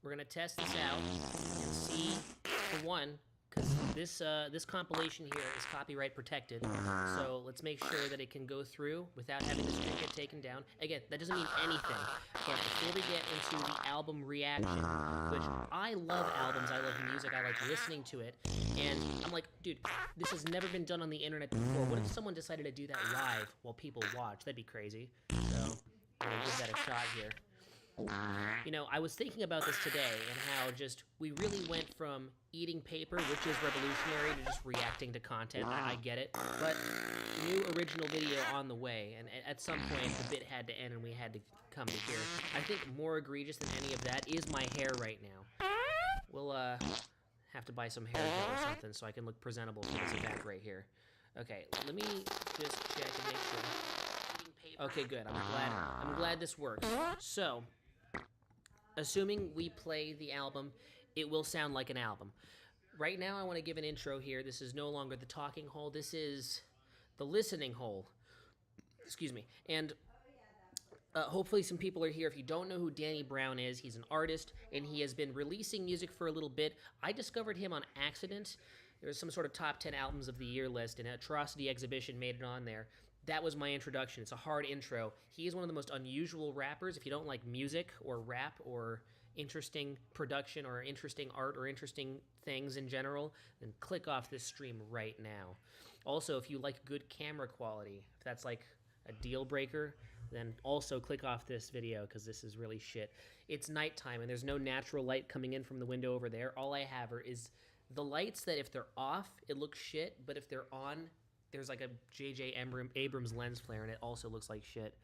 we're gonna test this out and see, for one, because this compilation here is copyright protected, so let's make sure that it can go through without having the stream get taken down. Again, that doesn't mean anything, but before we get into the album reaction, which I love albums, I love music, I like listening to it, and I'm like, dude, this has never been done on the internet before. What if someone decided to do that live while people watch? That'd be crazy. So I'm gonna give that a shot here. You know, I was thinking about this today and how just we really went from eating paper, which is revolutionary, to just reacting to content. I get it. But new original video on the way, and at some point the bit had to end and we had to come to here. I think more egregious than any of that is my hair right now. We'll have to buy some hair gel or something so I can look presentable for this event right here. Okay, let me just check and make sure. Okay, good. I'm glad this works. So, assuming we play the album, it will sound like an album. Right now, I want to give an intro here. This is no longer the talking hole. This is the listening hole. Excuse me. And hopefully some people are here. If you don't know who Danny Brown is, he's an artist, and he has been releasing music for a little bit. I discovered him on accident. There was some sort of top 10 albums of the year list, and Atrocity Exhibition made it on there. That was my introduction. It's a hard intro. He is one of the most unusual rappers. If you don't like music or rap or interesting production or interesting art or interesting things in general, then click off this stream right now. Also, if you like good camera quality, if that's like a deal breaker, then also click off this video because this is really shit. It's nighttime and there's no natural light coming in from the window over there. All I have is the lights that if they're off, it looks shit, but if they're on, there's like a J.J. Abrams lens flare, and it also looks like shit.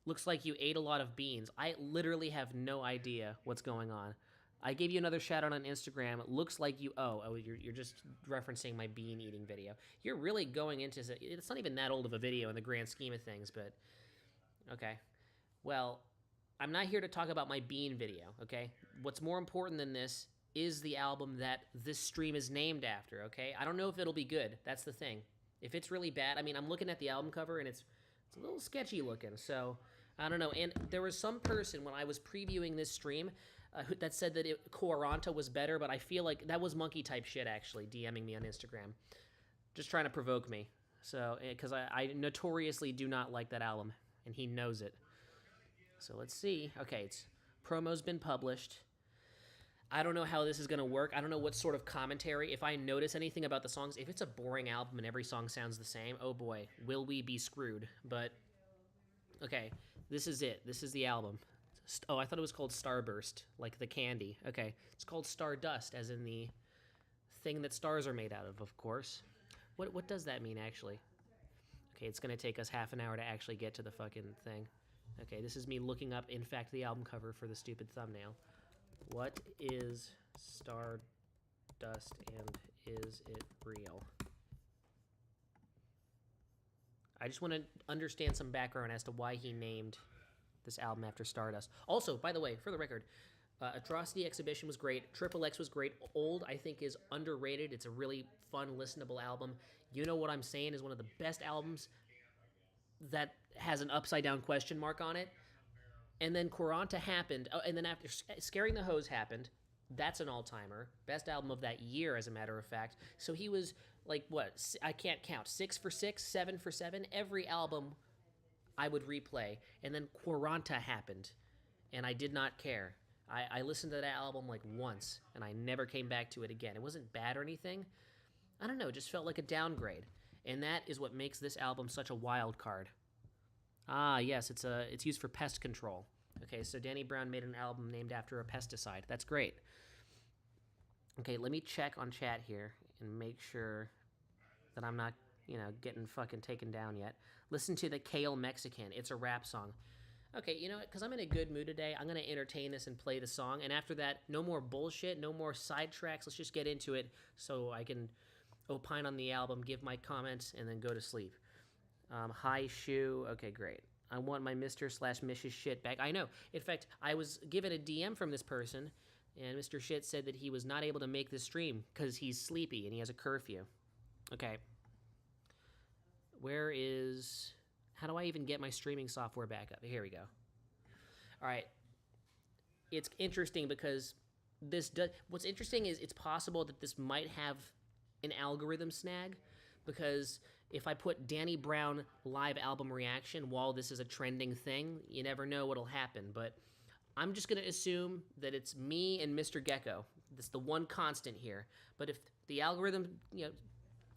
Looks like you ate a lot of beans. I literally have no idea what's going on. I gave you another shout out on Instagram. It looks like you... Oh, you're just referencing my bean eating video. You're really going into... It's not even that old of a video in the grand scheme of things, but... Okay. Well, I'm not here to talk about my bean video, okay? What's more important than this is the album that this stream is named after, okay? I don't know if it'll be good. That's the thing. If it's really bad, I mean, I'm looking at the album cover, and it's a little sketchy looking, so I don't know. And there was some person, when I was previewing this stream, that said that Quaranta was better, but I feel like that was monkey-type shit, actually, DMing me on Instagram. Just trying to provoke me. So, because I notoriously do not like that album, and he knows it. So let's see. Okay, promo's been published. I don't know how this is going to work. I don't know what sort of commentary. If I notice anything about the songs, if it's a boring album and every song sounds the same, oh boy, will we be screwed. But, okay, this is it. This is the album. Oh, I thought it was called Starburst, like the candy. Okay, it's called Stardust, as in the thing that stars are made out of course. What does that mean, actually? Okay, it's going to take us half an hour to actually get to the fucking thing. Okay, this is me looking up, in fact, the album cover for the stupid thumbnail. What is Stardust and is it real? I just want to understand some background as to why he named this album after Stardust. Also, by the way, for the record, Atrocity Exhibition was great. Triple X was great. Old, I think, is underrated. It's a really fun, listenable album. You Know What I'm Saying is one of the best albums that has an upside-down question mark on it. And then Quaranta happened. Oh, and then after Scaring the Hose happened. That's an all-timer. Best album of that year, as a matter of fact. So he was, like, what? I can't count. 6 for 6, 7 for 7. Every album I would replay. And then Quaranta happened. And I did not care. I listened to that album, like, once. And I never came back to it again. It wasn't bad or anything. I don't know. It just felt like a downgrade. And that is what makes this album such a wild card. Ah, yes, it's used for pest control. Okay, so Danny Brown made an album named after a pesticide. That's great. Okay, let me check on chat here and make sure that I'm not, getting fucking taken down yet. Listen to the Kale Mexican. It's a rap song. Okay, you know what? Because I'm in a good mood today, I'm going to entertain this and play the song. And after that, no more bullshit, no more sidetracks. Let's just get into it so I can opine on the album, give my comments, and then go to sleep. Hi, Shu. Okay, great. I want my Mr./Mrs. Shit back. I know. In fact, I was given a DM from this person, and Mr. Shit said that he was not able to make this stream because he's sleepy and he has a curfew. Okay. How do I even get my streaming software back up? Here we go. All right. it's interesting because what's interesting is it's possible that this might have an algorithm snag, because if I put Danny Brown live album reaction while this is a trending thing, you never know what'll happen. But I'm just going to assume that it's me and Mr. Gecko. That's the one constant here. But if the algorithm,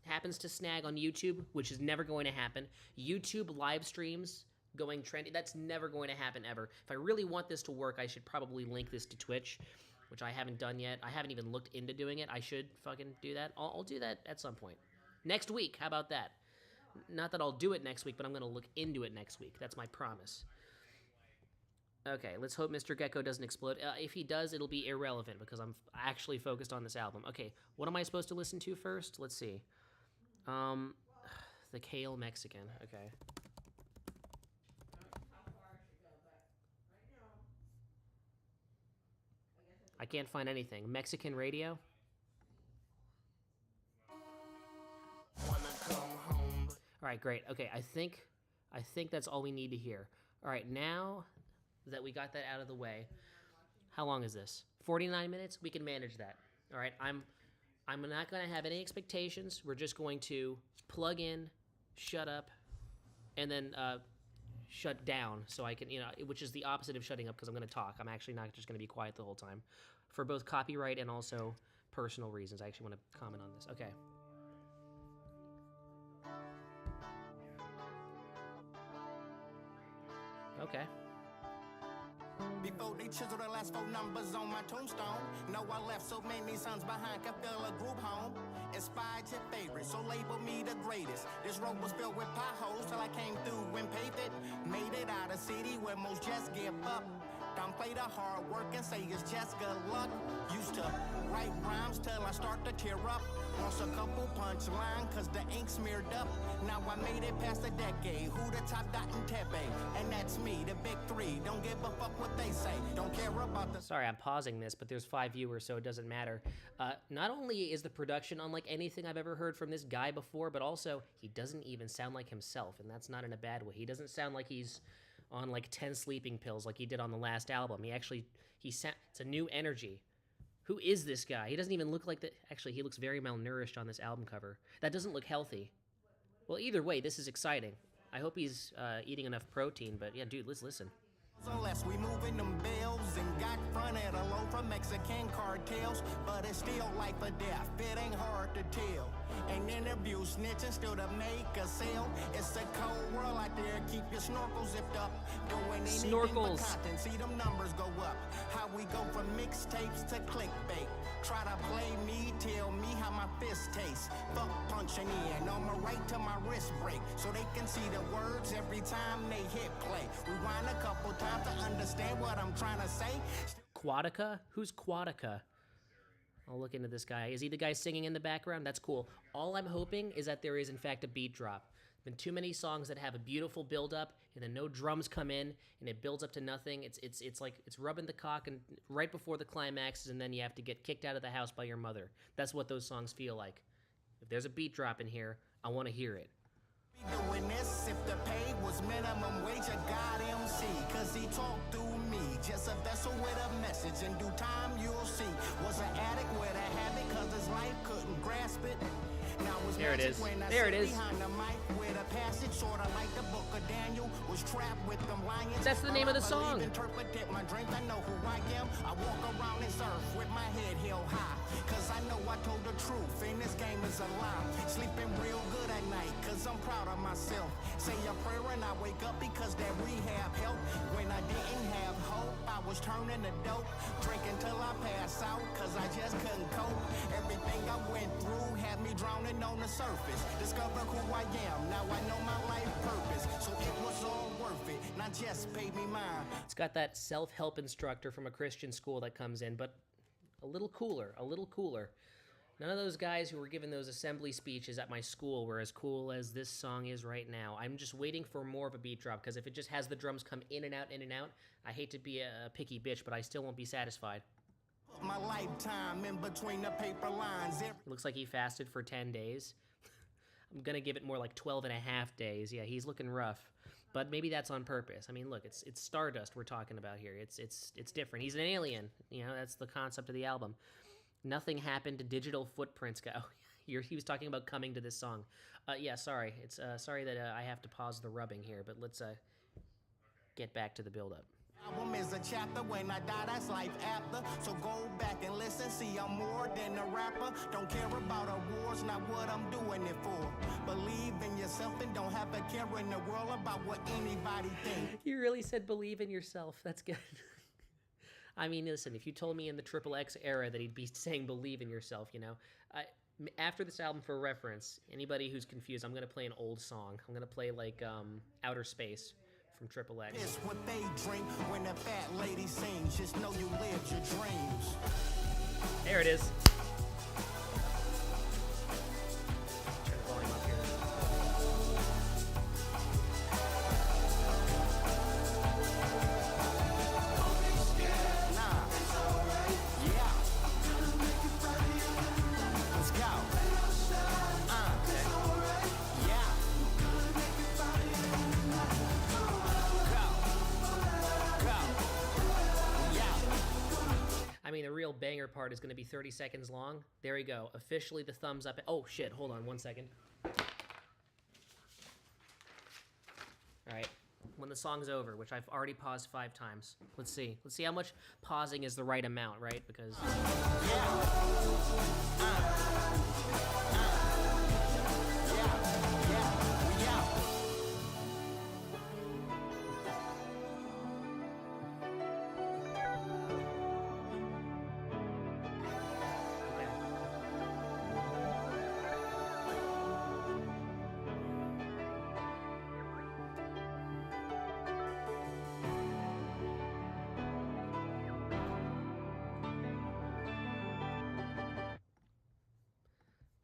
happens to snag on YouTube, which is never going to happen, YouTube live streams going trendy, that's never going to happen ever. If I really want this to work, I should probably link this to Twitch, which I haven't done yet. I haven't even looked into doing it. I should fucking do that. I'll do that at some point. Next week, how about that? Not that I'll do it next week, but I'm going to look into it next week. That's my promise. Okay, let's hope Mr. Gecko doesn't explode. If he does, it'll be irrelevant because I'm actually focused on this album. Okay, what am I supposed to listen to first? Let's see. The Kale Mexican. Okay. I can't find anything. Mexican radio? All right, great. Okay, I think that's all we need to hear. All right, now that we got that out of the way, how long is this? 49 minutes? We can manage that. All right, I'm not going to have any expectations. We're just going to plug in, shut up, and then shut down so I can, which is the opposite of shutting up because I'm going to talk. I'm actually not just going to be quiet the whole time for both copyright and also personal reasons. I actually want to comment on this. Okay. Okay. Before they chisel the last 4 numbers on my tombstone. Know I left so many sons behind, could fill a group home. Inspired your favorite, so label me the greatest. This road was filled with potholes till I came through and paved it. Made it out of city where most just give up. Don't play the hard work and say it's just good luck. Used to write rhymes till I start to tear up. Lost a couple punchline cause the ink smeared up. Now I made it past a decade. Who the top dot in Tepe? And that's me, the big 3. Don't give a fuck what they say. Don't care about the... Sorry, I'm pausing this, but there's 5 viewers, so it doesn't matter. Not only is the production unlike anything I've ever heard from this guy before, but also he doesn't even sound like himself, and that's not in a bad way. He doesn't sound like he's on like 10 sleeping pills like he did on the last album. It's a new energy. Who is this guy? He doesn't even look like that. Actually, he looks very malnourished on this album cover. That doesn't look healthy. Well, either way, this is exciting. I hope he's eating enough protein, but yeah, dude, let's listen. Unless we moving them bills and got fronted alone from Mexican cartels, but it's still life or death, it ain't hard to tell. An interview snitching still to make a sale. It's a cold world out there, keep your snorkels zipped up. Doing anything but content, see them numbers go up. How we go from mixtapes to clickbait. Try to play me, tell me how my fist tastes. Fuck punching in on my right to my wrist break, so they can see the words every time they hit play. Rewind a couple times to understand what I'm trying to say. Quadica? Who's Quadica? I'll look into this guy. Is he the guy singing in the background? That's cool. All I'm hoping is that there is, in fact, a beat drop. Been too many songs that have a beautiful build-up, and then no drums come in, and it builds up to nothing. It's like it's rubbing the cock and right before the climax, and then you have to get kicked out of the house by your mother. That's what those songs feel like. If there's a beat drop in here, I want to hear it. Doing this if the pay was minimum wage, a god MC, cause he talked through me. Just a vessel with a message, in due time you'll see. Was an addict with a habit, cause his life couldn't grasp it. Now there it is. There it is. Behind the mic with a passage, sorta like the book of Daniel, was trapped with them lions. That's the name of the song. Interpreted my dreams, I know who I am. I walk around this earth with my head held high, cause I know I told the truth, and this game is a lie. Sleeping real good at night, cause I'm proud of myself. Say a prayer and I wake up because that rehab helped. When I didn't have hope, I was turning to dope. Drinking till I pass out, cause I just couldn't cope. Everything I went through had me drowning on the surface. Discover who I am, now I know my life purpose. So it was all worth it, not just pay me mine. It's got that self-help instructor from a Christian school that comes in, but a little cooler, a little cooler. None of those guys who were giving those assembly speeches at my school were as cool as this song is right now. I'm just waiting for more of a beat drop, because if it just has the drums come in and out, I hate to be a picky bitch, but I still won't be satisfied. My lifetime in between the paper lines. It looks like he fasted for 10 days. I'm gonna give it more like 12 and a half days. Yeah, he's looking rough. But maybe that's on purpose. I mean, look, it's Stardust we're talking about here. It's different. He's an alien. You know, that's the concept of the album. Nothing happened to Digital Footprints go. He was talking about coming to this song. Yeah, sorry. It's sorry that I have to pause the rubbing here, but let's get back to the build-up. Album is a chapter. When I die, that's life after. So go back and listen. See, I'm more than a rapper. Don't care about awards, not what I'm doing it for. Believe in yourself and don't have a care in the world about what anybody thinks. You really said believe in yourself. That's good. I mean, listen, if you told me in the XXX era that he'd be saying believe in yourself, you know, after this album, for reference, anybody who's confused, I'm going to play an old song. I'm going to play, like, Outer Space from XXX. It's what they drink when a fat lady sings. Just know you lived your dreams. There it is. Turn the volume up here. I mean, the real banger part is going to be 30 seconds long. There we go. Officially the thumbs up. Oh, shit. Hold on 1 second. All right. When the song's over, which I've already paused 5 times. Let's see. Let's see how much pausing is the right amount, right? Because...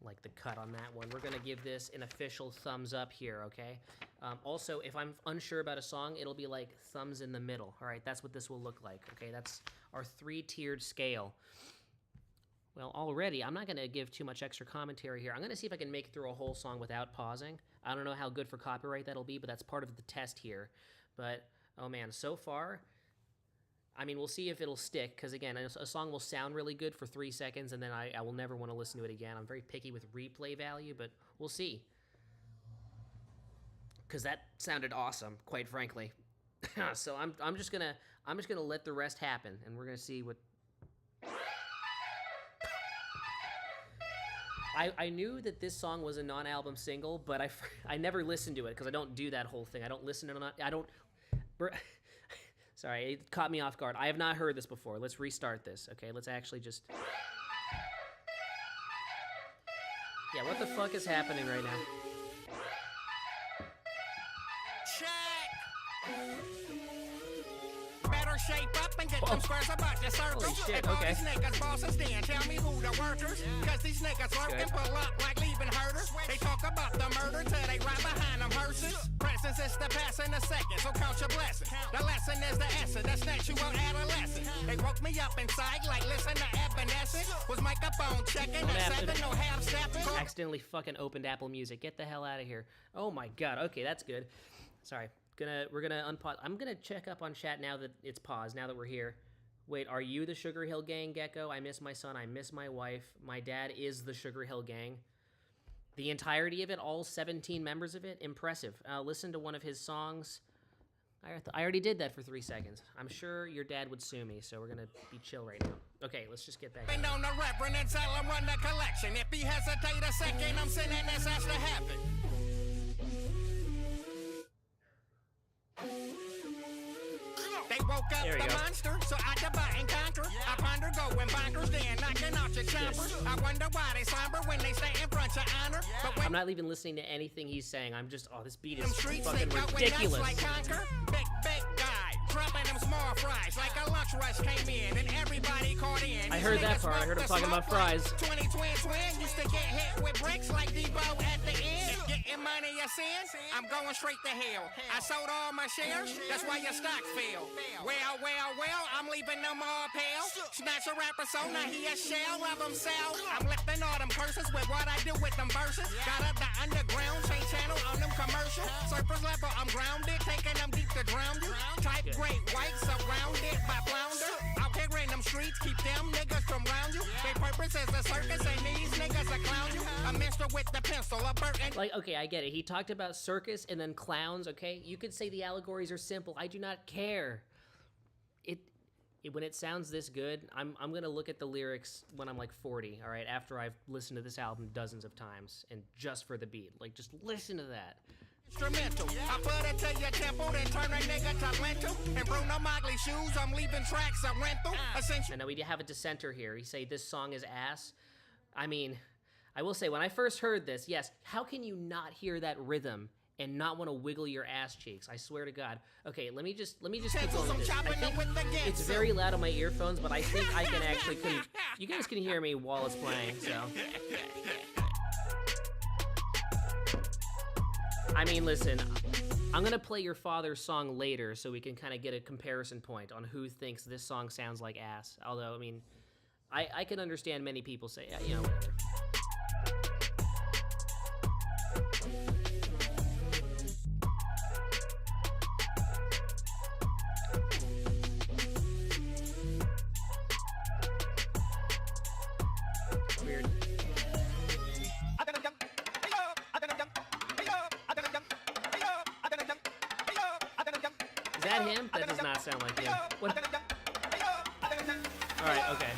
like the cut on that one. We're gonna give this an official thumbs up here, okay? Also, if I'm unsure about a song, it'll be like thumbs in the middle. All right, that's what this will look like, okay? That's our 3-tiered scale. Well, already, I'm not gonna give too much extra commentary here. I'm gonna see if I can make it through a whole song without pausing. I don't know how good for copyright that'll be, but that's part of the test here. But, oh man, so far, I mean, we'll see if it'll stick, because again, a song will sound really good for 3 seconds, and then I will never want to listen to it again. I'm very picky with replay value, but we'll see. Because that sounded awesome, quite frankly. So I'm just gonna let the rest happen, and we're gonna see what. I knew that this song was a non-album single, but I never listened to it because I don't do that whole thing. I don't listen to it. I don't. Sorry, it caught me off guard. I have not heard this before. Let's restart this, okay? Let's actually just... Yeah, what the fuck is happening right now? Check! Better shape up and get them squares about the circle. Holy shit, If all okay. these niggas bosses, then tell me who the workers. Cause these niggas lurking, pull up like leaving herders. They talk about the murder till they right behind them hearses. Presence is the past in a second, so count your blessings. The lesson is the essence, the sexual adolescent. They woke me up inside like listen to Evanescence. Was microphone checking, at 7, no half stepping. Accidentally fucking opened Apple Music. Get the hell out of here. Oh my god. Okay, that's good. Sorry. We're gonna unpause. I'm gonna check up on chat now that it's paused, now that we're here. Wait, are you the Sugar Hill Gang, Gecko? I miss my son, I miss my wife. My dad is the Sugar Hill Gang. The entirety of it, all 17 members of it, impressive. Listen to one of his songs. I already did that for 3 seconds. I'm sure your dad would sue me, so we're gonna be chill right now. Okay, let's just get back. Been on the reverend and tell him run the collection. If he hesitate a second, I'm sending this has to happen. They woke up the monster, so I divide and conquer. I ponder going bonkers, then knocking out your chompers. I wonder why they somber when they stay in front of honor. But when I'm not even listening to anything he's saying. I'm just, oh, this beat is them streets fucking they go ridiculous. like conquer. Big guy, dropping them small fries like a lunch rush came in and everybody caught in. I heard that part. I heard him talking about fries. 20 twin used to get hit with bricks like Debo at the end. Getting money a sin? I'm going straight to hell. I sold all my shares, that's why your stock fell. Well, I'm leaving them all pale. Snatch a rapper so now he a shell of himself. I'm lifting all them curses with what I do with them verses. Got up the underground, change channel on them commercials. Surface level, I'm grounded, taking them deep to drown you. Type great white, surrounded by flounder. Out here in them streets, keep them niggas from round you. Their purpose is a circus, and these niggas a clown you. A mister with the pencil, a bird and... Like, okay, I get it. He talked about circus and then clowns, okay? You could say the allegories are simple. I do not care. When it sounds this good, I'm gonna look at the lyrics when I'm like 40, all right? After I've listened to this album dozens of times, and just for the beat. Like, just listen to that. Instrumental. I put it to your temple, then turn a nigga to lentil. And Bruno Mogley shoes, I'm leaving tracks a rental. Essential. And now we have a dissenter here. He say this song is ass. I mean, I will say, when I first heard this, yes, how can you not hear that rhythm and not want to wiggle your ass cheeks? I swear to God. Okay, let me just keep going with this. I think it's very loud on my earphones, but I think I can actually, you guys can hear me while it's playing, so. I mean, listen, I'm gonna play your father's song later so we can kind of get a comparison point on who thinks this song sounds like ass. Although, I mean, I can understand many people say, yeah, you know, whatever. Weird. Is that him? That does not sound like him. What? All right, okay.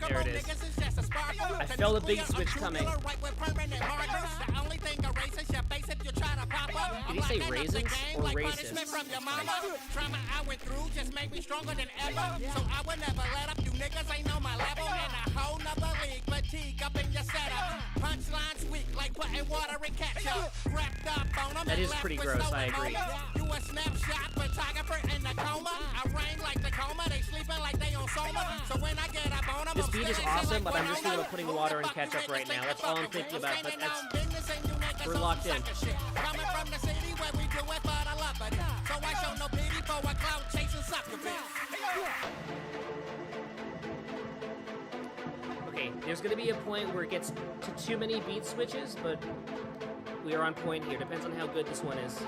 There it is. I felt a big switch coming. Did he say raisins or racist? Trauma I went through just make me stronger than ever. So I would never let up. You niggas ain't on my level. In a whole nother league. Fatigue up in your setup. Punchlines weak like putting water in ketchup. Wrapped up on them. That is pretty gross, I agree. You a snapshot photographer in the coma. I rain like the coma. They sleeping like they on soma. So when I get up on them, this beat is awesome, but I'm just thinking about putting water in ketchup right now. That's all I'm thinking about, but that's... We're locked in. Coming from the city where we do it for the love of it. So I show no pity for a clout chasing sucker bitch. Okay, there's gonna be a point where it gets to too many beat switches, but we are on point here. Depends on how good this one is.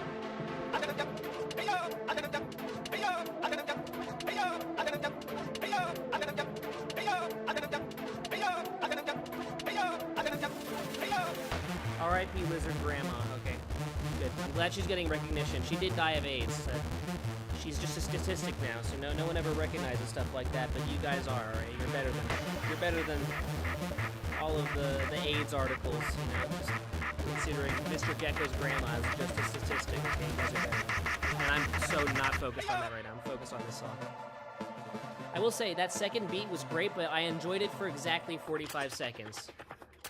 R.I.P. Lizard Grandma. Okay, good. I'm glad she's getting recognition. She did die of AIDS. She's just a statistic now, so no one ever recognizes stuff like that. But you guys are, all right? You're better than all of the AIDS articles. You know, just considering Mr. Gecko's grandma is just a statistic. Okay, you guys are better. And I'm so not focused on that right now. I'm focused on this song. I will say that second beat was great, but I enjoyed it for exactly 45 seconds.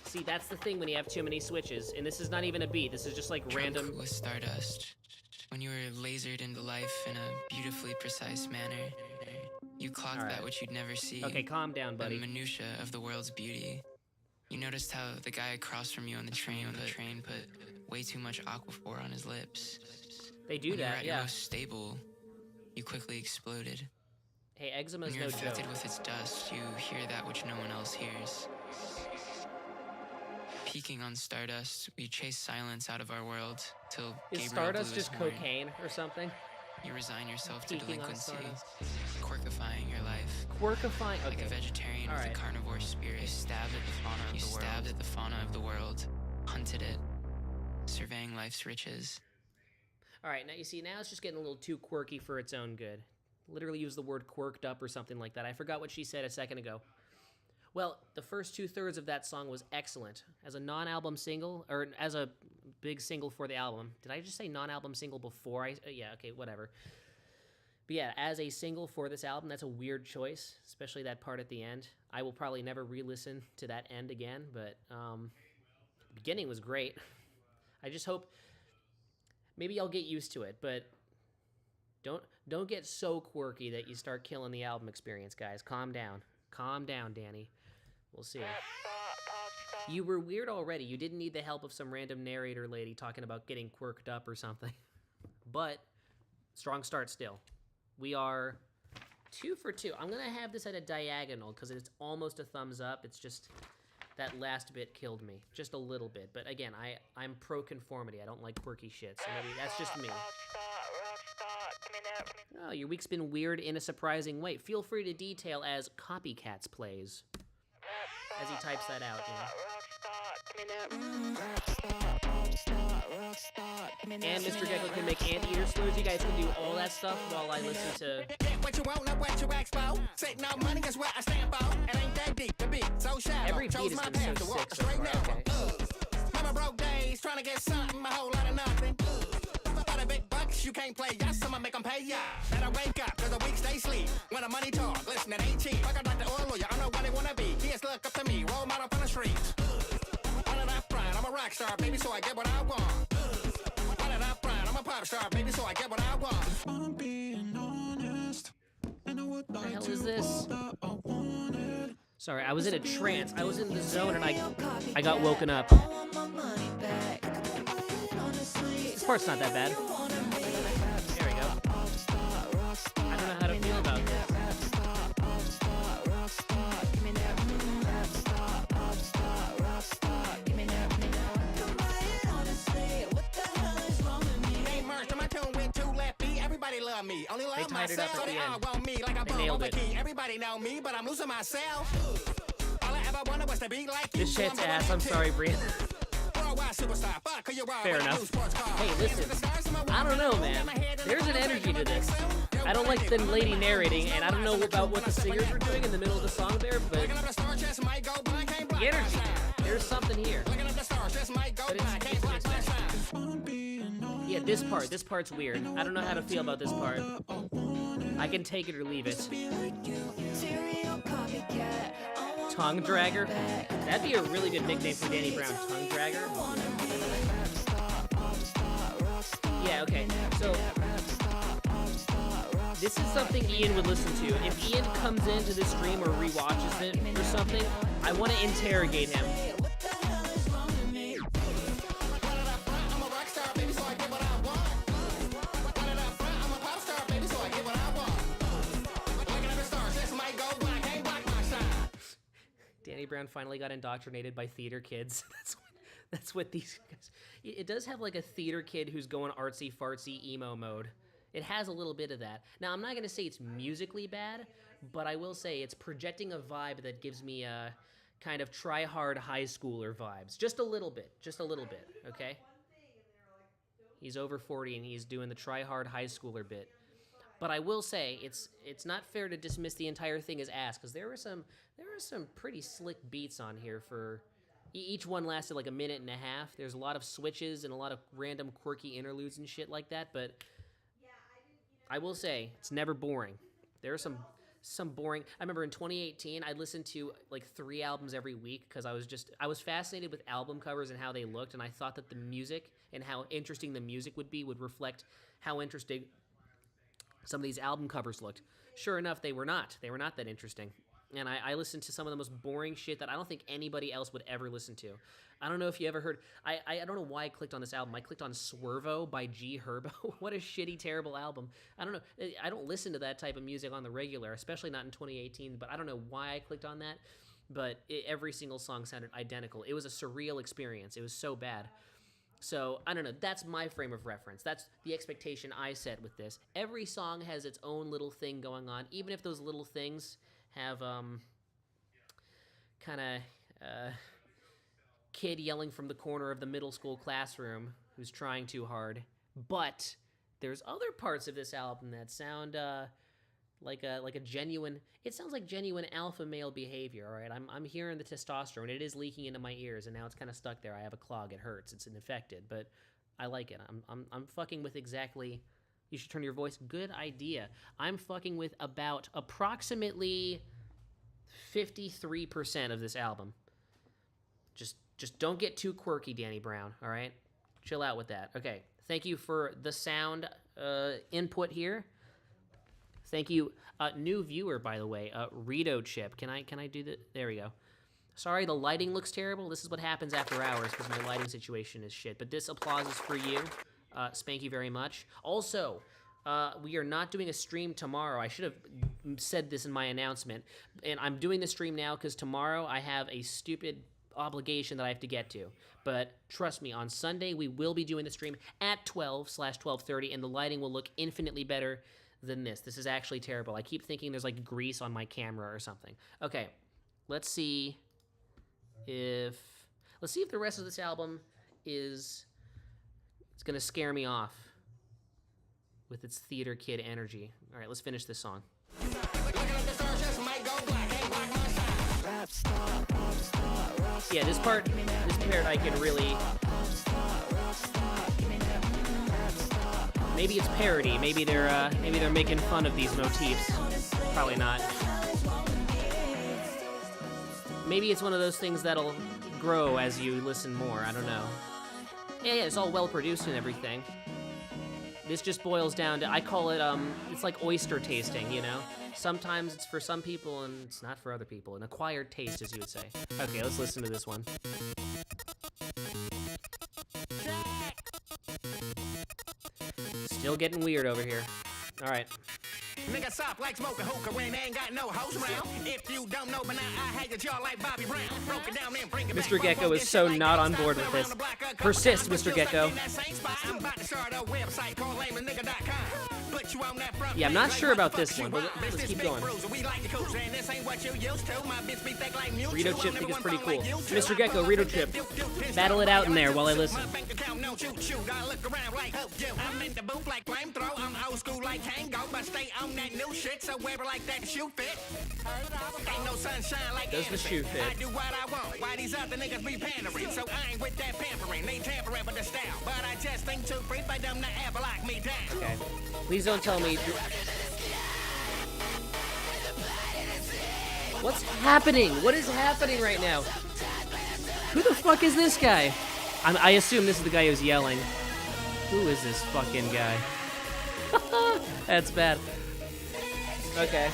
See, that's the thing when you have too many switches, and this is not even a beat. This is just like random. With stardust, when you were lasered into life in a beautifully precise manner, you clocked that which you'd never see. Okay, calm down, buddy. The minutia of the world's beauty. You noticed how the guy across from you on the train put way too much Aquaphor on his lips. They do when that, you were at yeah. your most stable, you quickly exploded. Hey, eczema is When you're no joke. infected with its dust, you hear that which no one else hears. Peaking on stardust, we chase silence out of our world till Is Gabriel stardust blew his just horn. cocaine or something? You resign yourself to Peaking on delinquency, stardust. quirkifying your life. Quirkifying. Okay. Like a vegetarian with a carnivore spirit, you stabbed at the fauna of the world. You stabbed at the fauna of the world, hunted it, surveying life's riches. All right, now you see, now it's just getting a little too quirky for its own good. Literally use the word quirked up or something like that. I forgot what she said a second ago. Well, the first 2/3 of that song was excellent. As a non-album single, or as a big single for the album. Did I just say non-album single before I... yeah, okay, whatever. But yeah, as a single for this album, that's a weird choice, especially that part at the end. I will probably never re-listen to that end again, but the beginning was great. I just hope... maybe I'll get used to it, but Don't get so quirky that you start killing the album experience, guys. Calm down. Calm down, Danny. We'll see. You were weird already. You didn't need the help of some random narrator lady talking about getting quirked up or something. But strong start still. We are 2 for 2. I'm gonna have this at a diagonal because it's almost a thumbs up. It's just that last bit killed me just a little bit. But again, I'm pro conformity. I don't like quirky shit. So maybe that's just me. Oh, your week's been weird in a surprising way. Feel free to detail as Copycats plays. As he types that out, you know. And Mr. Jekyll can make anteater slurs. You guys can do all that stuff while I listen to... Get what you want, not what you ask for. Sitting on money is what I stand for. It ain't that deep to be so shallow. Every beat has been so sick so far. Okay. Mama broke days, trying to get something, a whole lot of nothing. Lot of big bucks, you can't play yes, I'ma make them pay ya. Better wake up, cause the weeks they sleep. When the money talk, listen, it ain't cheap. Like I like the oil lawyer, I'm not what they wanna be. Kids look up to me, role model on the streets. All of that front, I'm a rock star, baby, so I get what I want. All of that front, I'm a pop star, baby, so I get what I want. I'm being honest, and I would like what the hell is this? Sorry, I was in a trance. I was in the zone and I got woken up. This part's not that bad. There we go. I don't know how to feel about this. Everybody love me. Only love myself. So they all want me like a bum on the key. Everybody know me, but I'm losing myself. All I ever wanted was to be like you. This shit's ass. I'm sorry, Brian. Fair enough. Hey, listen. I don't know, man. There's an energy to this. I don't like the lady narrating, and I don't know about what the singers were doing in the middle of the song there, but the energy. There's something here. But it's yeah, this part's weird. I don't know how to feel about this part. I can take it or leave it. Tongue dragger? That'd be a really good nickname for Danny Brown. Tongue dragger? Yeah, okay. So, this is something Ian would listen to. If Ian comes into the stream or rewatches it or something, I want to interrogate him. Danny Brown finally got indoctrinated by theater kids. That's what these guys... It does have like a theater kid who's going artsy-fartsy emo mode. It has a little bit of that. Now, I'm not going to say it's musically bad, but I will say it's projecting a vibe that gives me a kind of try-hard high schooler vibes. Just a little bit, okay? He's over 40 and he's doing the try-hard high schooler bit. But I will say it's not fair to dismiss the entire thing as ass, because there were some pretty slick beats on here. For each one lasted like a minute and a half. There's a lot of switches and a lot of random quirky interludes and shit like that. But I will say it's never boring. There are some boring. I remember in 2018 I listened to like 3 albums every week because I was fascinated with album covers and how they looked, and I thought that the music and how interesting the music would reflect how interesting some of these album covers looked. Sure enough, they were not. They were not that interesting. And I listened to some of the most boring shit that I don't think anybody else would ever listen to. I don't know if you ever heard... I don't know why I clicked on this album. I clicked on Swervo by G Herbo. What a shitty, terrible album. I don't know. I don't listen to that type of music on the regular, especially not in 2018, but I don't know why I clicked on that. But every single song sounded identical. It was a surreal experience. It was so bad. So, I don't know, that's my frame of reference. That's the expectation I set with this. Every song has its own little thing going on, even if those little things have, kind of, kid yelling from the corner of the middle school classroom who's trying too hard. But there's other parts of this album that sound, like a genuine... It sounds like genuine alpha male behavior, all right? I'm hearing the testosterone. It is leaking into my ears, and now it's kind of stuck there. I have a clog. It hurts. It's infected, but I like it. I'm fucking with exactly... You should turn your voice. Good idea. I'm fucking with about approximately 53% of this album. Just don't get too quirky, Danny Brown, all right? Chill out with that. Okay, thank you for the sound input here. Thank you. New viewer, by the way, Rito Chip. Can I do that? There we go. Sorry, the lighting looks terrible. This is what happens after hours because my lighting situation is shit. But this applause is for you. Spank you very much. Also, we are not doing a stream tomorrow. I should have said this in my announcement. And I'm doing the stream now because tomorrow I have a stupid obligation that I have to get to. But trust me, on Sunday we will be doing the stream at 12/12:30, and the lighting will look infinitely better than this. This is actually terrible. I keep thinking there's like grease on my camera or something. Okay, let's see if the rest of this album is gonna scare me off with its theater kid energy. All right, let's finish this song. Yeah, this part I can really. Maybe it's parody. Maybe they're making fun of these motifs. Probably not. Maybe it's one of those things that'll grow as you listen more. I don't know. Yeah, it's all well produced and everything. This just boils down to, I call it, it's like oyster tasting, you know? Sometimes it's for some people and it's not for other people. An acquired taste, as you would say. Okay, let's listen to this one. Still getting weird over here. All right. Nigga soft like smoke a hookah when they ain't got no hoes around. If you don't know, but now I had your jaw like Bobby Brown. Broke it down and bring it back. Mr. Gecko is so not on board with this. Persist, Mr. Gecko. Yeah, I'm not sure about this one, but let's keep going. Rito Chip think it's pretty cool. Mr. Gecko, Rito Chip. Battle it out in there while I listen. That new shit, so wherever like that shoe fit. Ain't no sunshine like does the shoe fit? I do what I want. Why these other niggas be pandering? So I ain't with that pampering. They tampering with the style. But I just think too free for them to ever lock me down. Okay. Please don't tell me. What's happening? What is happening right now? Who the fuck is this guy? I assume this is the guy who's yelling. Who is this fucking guy? That's bad. Okay.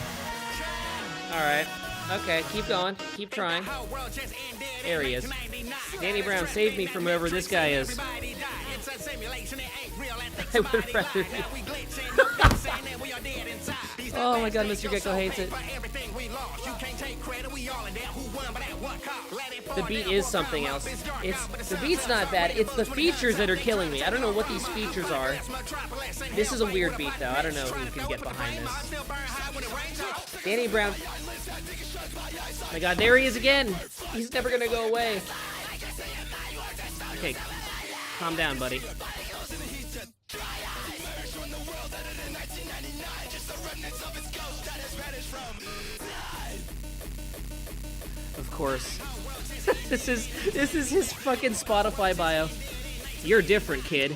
Alright. Okay, keep going. Keep trying. There he is. Danny Brown, save me from whoever this guy is. I would rather... Oh my god, Mr. Gecko hates it. The beat is something else. The beat's not bad, it's the features that are killing me. I don't know what these features are. This is a weird beat though, I don't know who can get behind this. Danny Brown. Oh my god, there he is again! He's never gonna go away. Okay, calm down, buddy. Of course. This is his fucking Spotify bio. You're different, kid.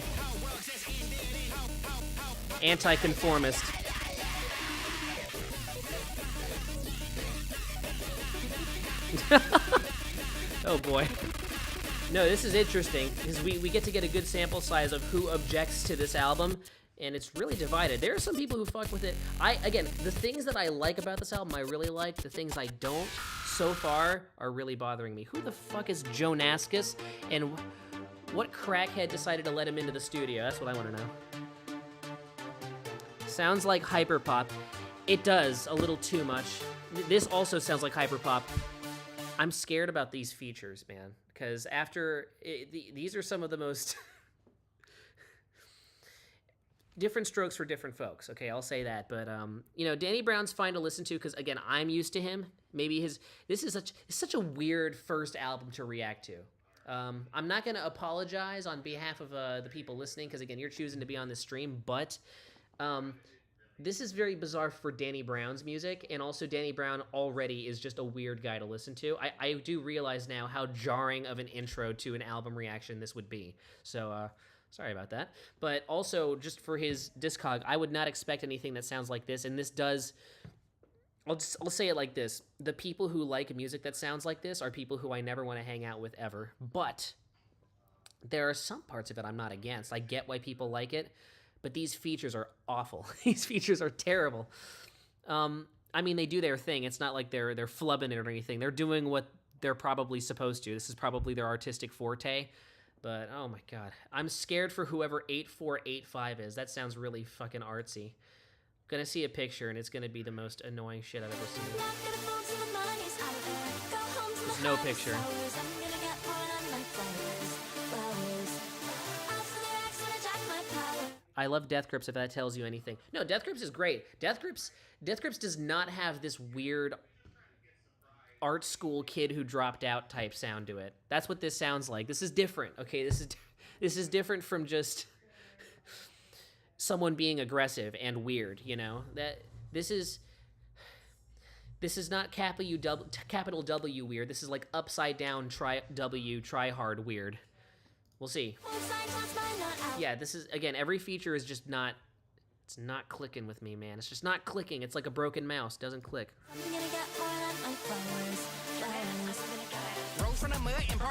Anti-conformist. Oh boy. No, this is interesting because we get to get a good sample size of who objects to this album, and it's really divided. There are some people who fuck with it. Again, the things that I like about this album, I really like. The things I don't, so far, are really bothering me. Who the fuck is Jonaskus, and what crackhead decided to let him into the studio? That's what I want to know. Sounds like hyperpop. It does, a little too much. This also sounds like hyperpop. I'm scared about these features, man, because these are some of the most different strokes for different folks. Okay, I'll say that, but you know, Danny Brown's fine to listen to because again, I'm used to him. Maybe this is such a weird first album to react to. I'm not gonna apologize on behalf of the people listening because again, you're choosing to be on this stream, but this is very bizarre for Danny Brown's music, and also Danny Brown already is just a weird guy to listen to. I do realize now how jarring of an intro to an album reaction this would be. So, sorry about that. But also, just for his discog, I would not expect anything that sounds like this, and this does... I'll say it like this. The people who like music that sounds like this are people who I never want to hang out with ever. But there are some parts of it I'm not against. I get why people like it. But these features are awful. These features are terrible. I mean, they do their thing. It's not like they're flubbing it or anything. They're doing what they're probably supposed to. This is probably their artistic forte. But, oh my god. I'm scared for whoever 8485 is. That sounds really fucking artsy. Gonna see a picture, and it's gonna be the most annoying shit I've ever seen. There's no picture. I love Death Grips, if that tells you anything. No, Death Grips is great. Death Grips does not have this weird art school kid who dropped out type sound to it. That's what this sounds like. This is different, okay? This is different from just someone being aggressive and weird, you know? This is not capital W weird. This is like upside down try hard weird. We'll see. Yeah, this is, again, every feature is just not, it's not clicking with me, man. It's just not clicking. It's like a broken mouse. Doesn't click.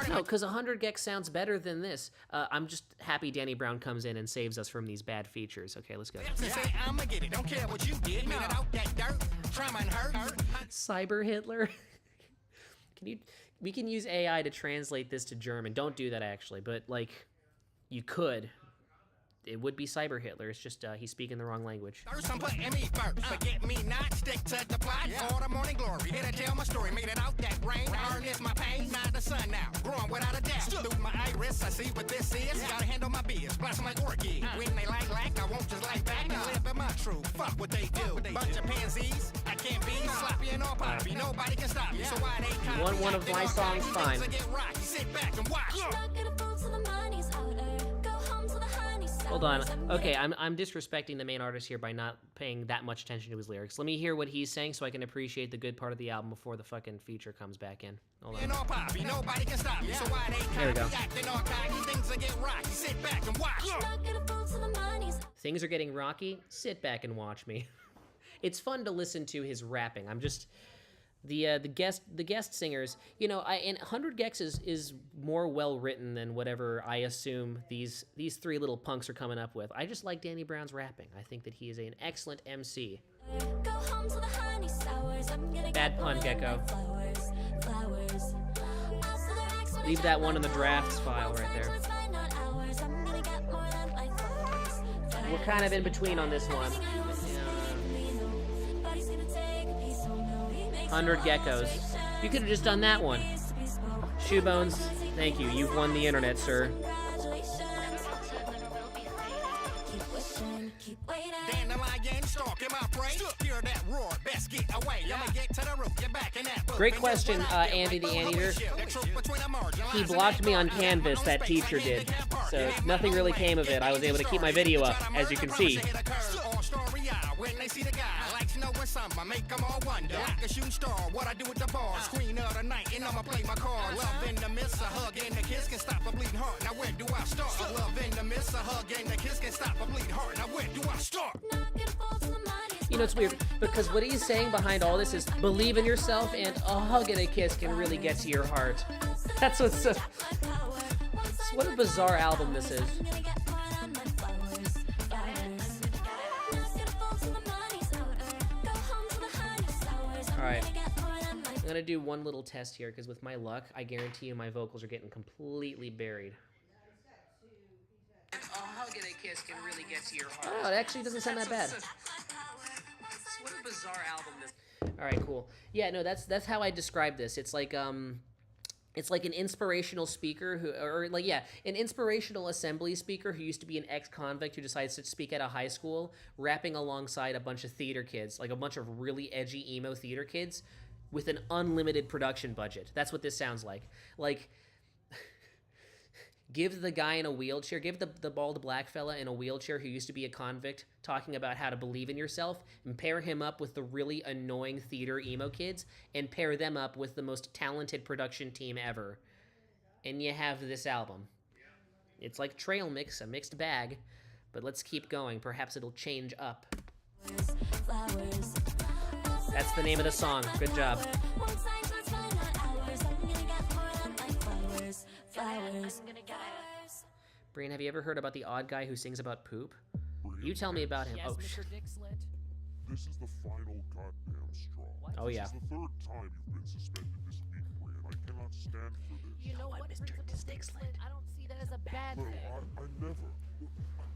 No, because 100 gex sounds better than this. I'm just happy Danny Brown comes in and saves us from these bad features. Okay, let's go. Cyber Hitler. We can use AI to translate this to German. Don't do that, actually, but, like, you could. It would be Cyber Hitler. It's just he's speaking the wrong language. First, I'm putting me first. Forget me not, stick to the plot. All the morning glory. Here to tell my story. Made it out that rain. Earn is my pain. Not the sun now. Growing without a doubt. Through my iris, I see what this is. Gotta handle my biz. Blossom like orchid. When they like, I won't just like back. I live in my truth. Fuck what they do. Bunch of pansies. I can't be sloppy and all poppy. Nobody can stop me. So why they copy? You want one of my songs? Fine. Sit back and watch. Hold on. Okay, I'm disrespecting the main artist here by not paying that much attention to his lyrics. Let me hear what he's saying so I can appreciate the good part of the album before the fucking feature comes back in. Hold on. There we go. Things are getting rocky. Sit back and watch me. It's fun to listen to his rapping. I'm just... The guest singers, you know, and 100 gex is more well written than whatever I assume these three little punks are coming up with. I just like Danny Brown's rapping. I think that he is an excellent MC. Bad pun, Gecko. Leave that one in the drafts file right there. We're kind of in between on this one. 100 geckos. You could have just done that one. Shoebones, thank you. You've won the internet, sir. Great question, Andy the Anteater. He blocked me on Canvas, that teacher did. So nothing really came of it. I was able to keep my video up, as you can see. When they see the guy, likes knowing something, I make them all wonder. Like a shooting star, what I do at the bar. Queen of the night, and I'ma play my card. Love in the midst, a hug and a kiss can stop a bleeding heart. Now where do I start? Love in the midst, a hug and a kiss can stop a bleeding heart. Now where do I start? You know, it's weird, because what he's saying behind all this is believe in yourself, and a hug and a kiss can really get to your heart. That's what's what a bizarre album this is. Alright, I'm gonna do one little test here, because with my luck, I guarantee you my vocals are getting completely buried. A hug and a kiss can really get to your heart. Oh, it actually doesn't sound that bad. What a bizarre album this. Alright, cool. Yeah, no, that's how I describe this. It's like an inspirational speaker an inspirational assembly speaker who used to be an ex-convict who decides to speak at a high school, rapping alongside a bunch of theater kids, like a bunch of really edgy emo theater kids with an unlimited production budget. That's what this sounds like. Like, give the guy in a wheelchair, give the bald black fella in a wheelchair who used to be a convict talking about how to believe in yourself, and pair him up with the really annoying theater emo kids, and pair them up with the most talented production team ever. And you have this album. It's like trail mix, a mixed bag, but let's keep going. Perhaps it'll change up. That's the name of the song. Good job. Brian, have you ever heard about the odd guy who sings about poop? You tell me about him. Yes, Oh, Mr. Dick Slit. This is the final goddamn straw. Oh, yeah. This is the third time you've been suspended this week, Ray, and I cannot stand for this. You know what, Mr. Principal Disticksland. Dicksland? I don't see that as a bad No, thing. I never.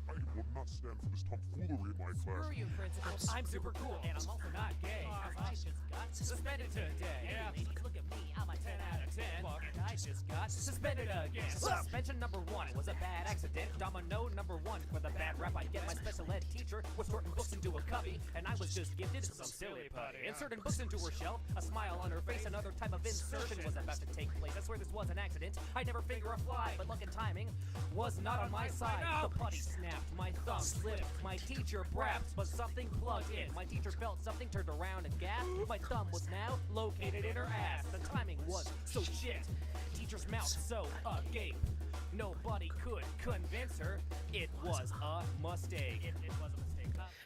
I will not stand for this tomfoolery in my class. Screw you, Principal. I'm super cool, and I'm also not gay. 'Cause I just got suspended today. Yeah, ladies, look at me. I'm a 10 out of 10. Fuck, I just got suspended again. Suspension number 1 was a bad accident. Domino number 1 for the bad rap I get. My special ed teacher was sorting books into a cubby, and I was just gifted some silly putty. Inserting books into her shelf, a smile on her face, another type of insertion was about to take place. I swear this was an accident. I never finger a fly, but luck and timing was not on my side. The putty snapped, my thumb slipped, my teacher brapped, but something plugged in. My teacher felt something, turned around and gasped. My thumb was now located in her ass. The timing was so shit. Teacher's mouth so agape. Nobody could convince her it was a mistake. It was a mistake.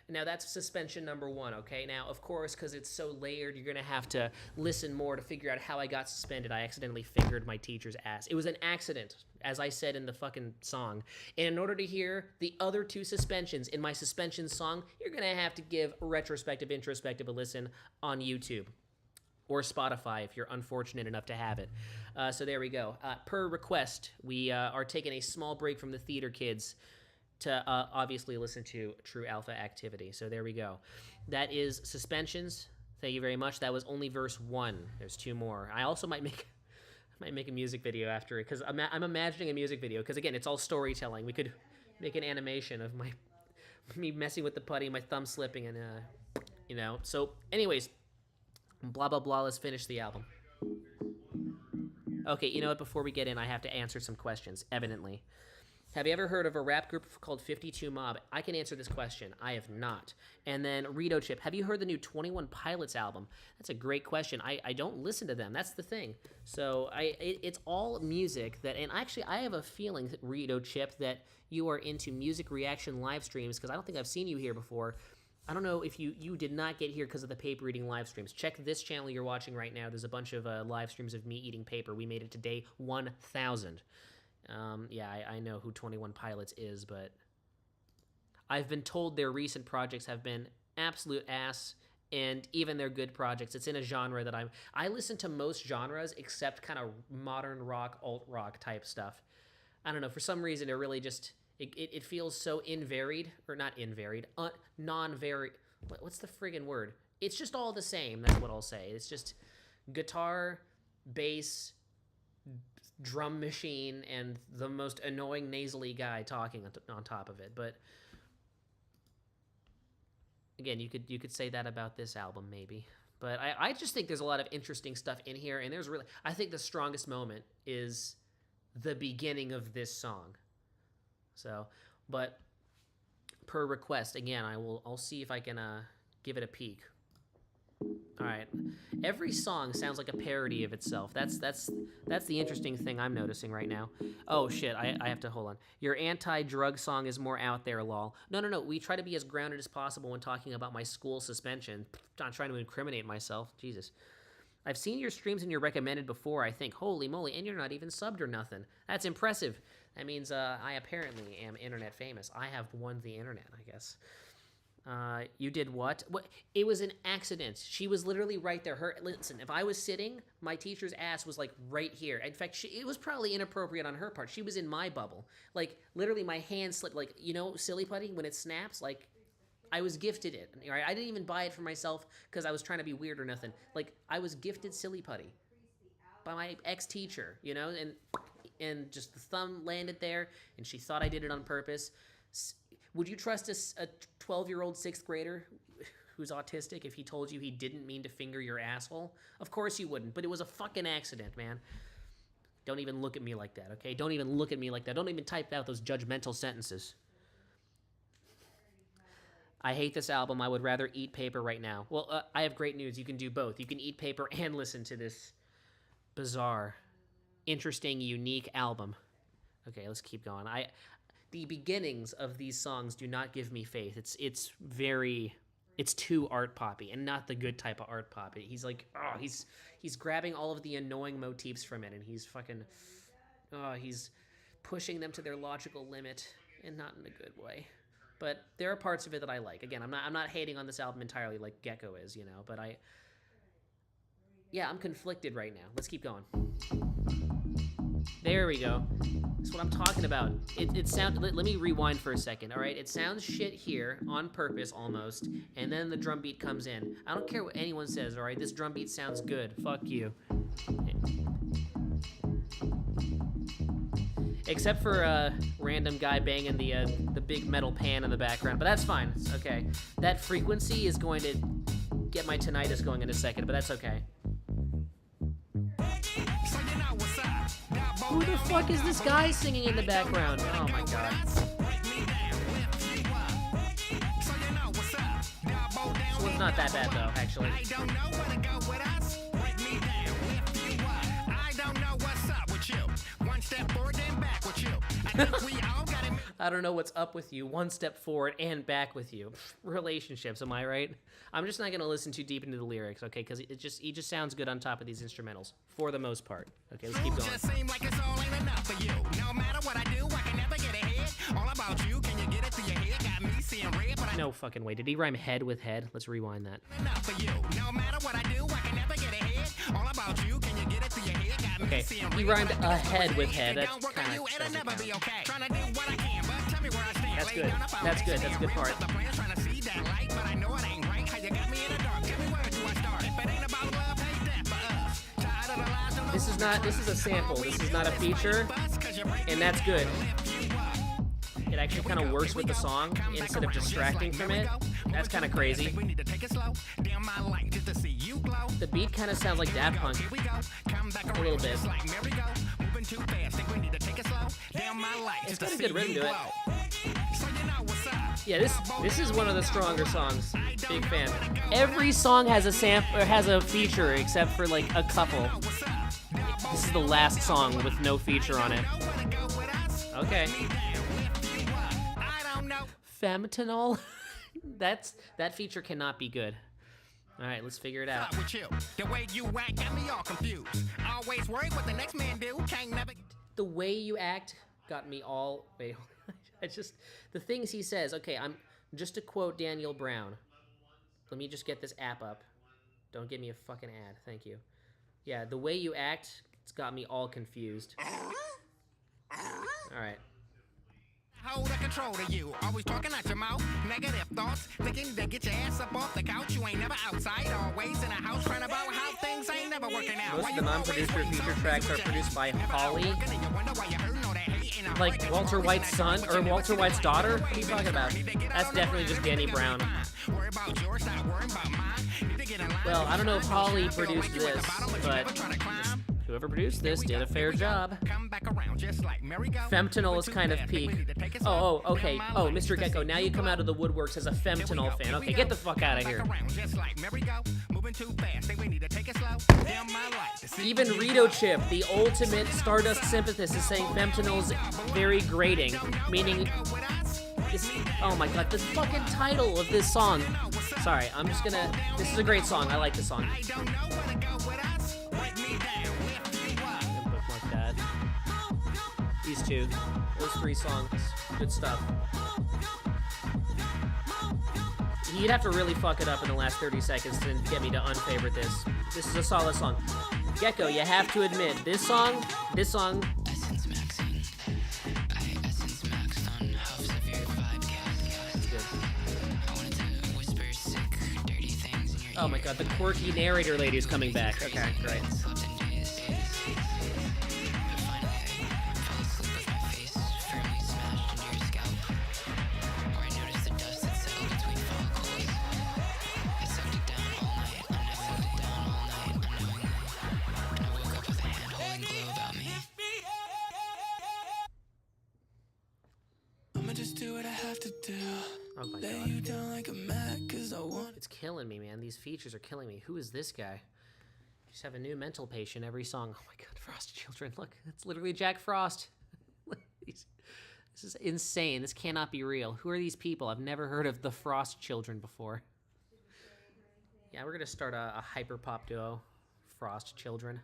Now that's suspension number 1, okay? Now, of course, because it's so layered, you're gonna have to listen more to figure out how I got suspended. I accidentally fingered my teacher's ass. It was an accident, as I said in the fucking song. And in order to hear the other 2 suspensions in my suspension song, you're gonna have to give retrospective, introspective a listen on YouTube. Or Spotify if you're unfortunate enough to have it. So there we go. Per request, we are taking a small break from the theater kids to obviously listen to True Alpha Activity. So there we go. That is Suspensions. Thank you very much. That was only verse 1. There's 2 more. I also might make a music video after it, because I'm imagining a music video, because again, it's all storytelling. We could make an animation of me messing with the putty, my thumb slipping, and you know. So anyways, blah blah blah, let's finish the album. Okay, you know what, before we get in, I have to answer some questions, evidently. Have you ever heard of a rap group called 52 Mob? I can answer this question. I have not. And then Rito Chip, have you heard the new 21 Pilots album? That's a great question. I don't listen to them. That's the thing. So it's all music that, and actually I have a feeling, Rito Chip, that you are into music reaction live streams, because I don't think I've seen you here before. I don't know if you did not get here because of the paper eating live streams. Check this channel you're watching right now. There's a bunch of live streams of me eating paper. We made it to day 1,000. Yeah, I know who 21 Pilots is, but I've been told their recent projects have been absolute ass, and even their good projects. It's in a genre that I listen to most genres except kind of modern rock, alt rock type stuff. I don't know, for some reason it really just, it feels so invaried, or not invaried, non-varied, what's the friggin' word? It's just all the same, that's what I'll say. It's just guitar, bass, drum machine, and the most annoying nasally guy talking on top of it. But again, you could say that about this album maybe. But I just think there's a lot of interesting stuff in here, and there's really, I think the strongest moment is the beginning of this song. So, but per request, again, I'll see if I can give it a peek. All right. Every song sounds like a parody of itself. That's the interesting thing I'm noticing right now. Oh shit, I have to hold on. Your anti-drug song is more out there, lol. No. We try to be as grounded as possible when talking about my school suspension. Not trying to incriminate myself. Jesus. I've seen your streams and your recommended before, I think. Holy moly, and you're not even subbed or nothing. That's impressive. That means I apparently am internet famous. I have won the internet, I guess. You did what? What? It was an accident. She was literally right there. Listen, if I was sitting, my teacher's ass was like right here. In fact, it was probably inappropriate on her part. She was in my bubble. Like, literally my hand slipped, like, you know, silly putty, when it snaps, like, I was gifted it. Right? I didn't even buy it for myself because I was trying to be weird or nothing. Like, I was gifted silly putty by my ex-teacher, you know, and just the thumb landed there, and she thought I did it on purpose. Would you trust a 12-year-old 6th grader who's autistic if he told you he didn't mean to finger your asshole? Of course you wouldn't, but it was a fucking accident, man. Don't even look at me like that, okay? Don't even look at me like that. Don't even type out those judgmental sentences. I hate this album. I would rather eat paper right now. Well, I have great news. You can do both. You can eat paper and listen to this bizarre, interesting, unique album. Okay, let's keep going. The beginnings of these songs do not give me faith. It's too art poppy, and not the good type of art poppy. He's like, he's grabbing all of the annoying motifs from it, and he's fucking, he's pushing them to their logical limit, and not in a good way. but there are parts of it that I like. Again, I'm not hating on this album entirely like Gecko is, you know, but yeah, I'm conflicted right now. Let's keep going. There we go. That's what I'm talking about. It sounds. Let me rewind for a second. All right, it sounds shit here on purpose almost, and then the drum beat comes in. I don't care what anyone says. All right, this drum beat sounds good. Fuck you. Except for a random guy banging the big metal pan in the background, but that's fine. It's okay. That frequency is going to get my tinnitus going in a second, but that's okay. Who the fuck is this guy singing in the background? Oh my god. This one's not that bad though, actually. I don't know what's up with you. One step forward and back with you. Relationships, am I right? I'm just not gonna listen too deep into the lyrics, okay? Because he just sounds good on top of these instrumentals for the most part. Okay, let's keep going. Just seem like it's all ain't enough for you. No matter what I do, I can never get ahead. All about you, can you get it to your head? Got me seeing red, but I No fucking way. Did he rhyme head with head? Let's rewind that. enough for you. No matter what I do, I can never get ahead. All about you, can you get it to your head? Got me Okay, seeing he red, rhymed but I know ahead what with I'm head. saying. It That's don't work on kinda you, it'll doesn't never count. be okay. Trying to do what I can, but tell me where I stand. That's Lay good. down, I found That's good. it, That's a good seeing part. red, the plan, trying to see that light, but I know it ain't right. How you got me in the dark? Tell me where do I start? If it ain't about love, hate that for us. Tired of the lies, don't know This is not. This is a sample. This is not a feature, and that's good. It actually kind of works with the song instead of distracting from it. That's kind of crazy. We need to take it slow. Damn my light just to see you glow. The beat kind of sounds like Daft Punk. Here we go. Come back A little around bit. just like merry-go. Moving too fast, think we need to take it slow. Damn my light It's just to got a see good rhythm you to it. glow. So you know what's up. Yeah, this is one of the stronger songs. Big fan. Every song has a sample or has a feature except for like a couple. This is the last song with no feature on it. Okay. Fentanyl. That feature cannot be good. All right, let's figure it out. With you. The way you act got me all confused. Always worried what the next man do. Can't never. The way you act got me all. Wait, the things he says. Okay, I'm just to quote Daniel Brown. Let me just get this app up. Don't give me a fucking ad. Thank you. Yeah, the way you act, it's got me all confused. All right. Hold the control to you. Always talking out your mouth. Negative thoughts. Thinking to get your ass up off the couch. You ain't never outside. Always in a house. Crying about how things ain't never working out. Most of the non-producer feature tracks are produced by Holly. Like Walter White's son or Walter White's daughter? What are you talking about? That's definitely just Danny Brown. Well, I don't know if Holly produced this, but whoever produced this did a fair job. Fentanyl is kind of peak. Oh, okay. Oh, Mr. Gecko, now you come out of the woodworks as a Fentanyl fan. Okay, get the fuck out of here. Even Rito Chip, the ultimate Stardust sympathist, is saying Fentanyl's very grating, meaning... oh my god, the fucking title of this song. Sorry, I'm just gonna... This is a great song. I like this song. Bookmark that. These two. Those three songs. Good stuff. You'd have to really fuck it up in the last 30 seconds to get me to unfavorite this. This is a solid song. Gecko, you have to admit, this song... Essence maxing. I essence maxed on huffs of your vibe cat. I wanted to whisper sick, dirty things in your ear. Oh my god, the quirky narrator lady is coming back. Okay, great. Slept in days. But finally I fell asleep with my face firmly smashed into your scalp. Where I noticed the dust that settled between follicles. I sucked it down all night, unknowingly. And I woke up with a hand holding glow about me. I'ma just do what I have to do. Oh my Lay god. you down like a mat, 'cause I want. It's killing me, man. These features are killing me. Who is this guy? Just have a new mental patient every song. Oh my god, Frost Children. Look, it's literally Jack Frost. This is insane. This cannot be real. Who are these people? I've never heard of the Frost Children before. Yeah, we're gonna start a hyper pop duo. Frost Children.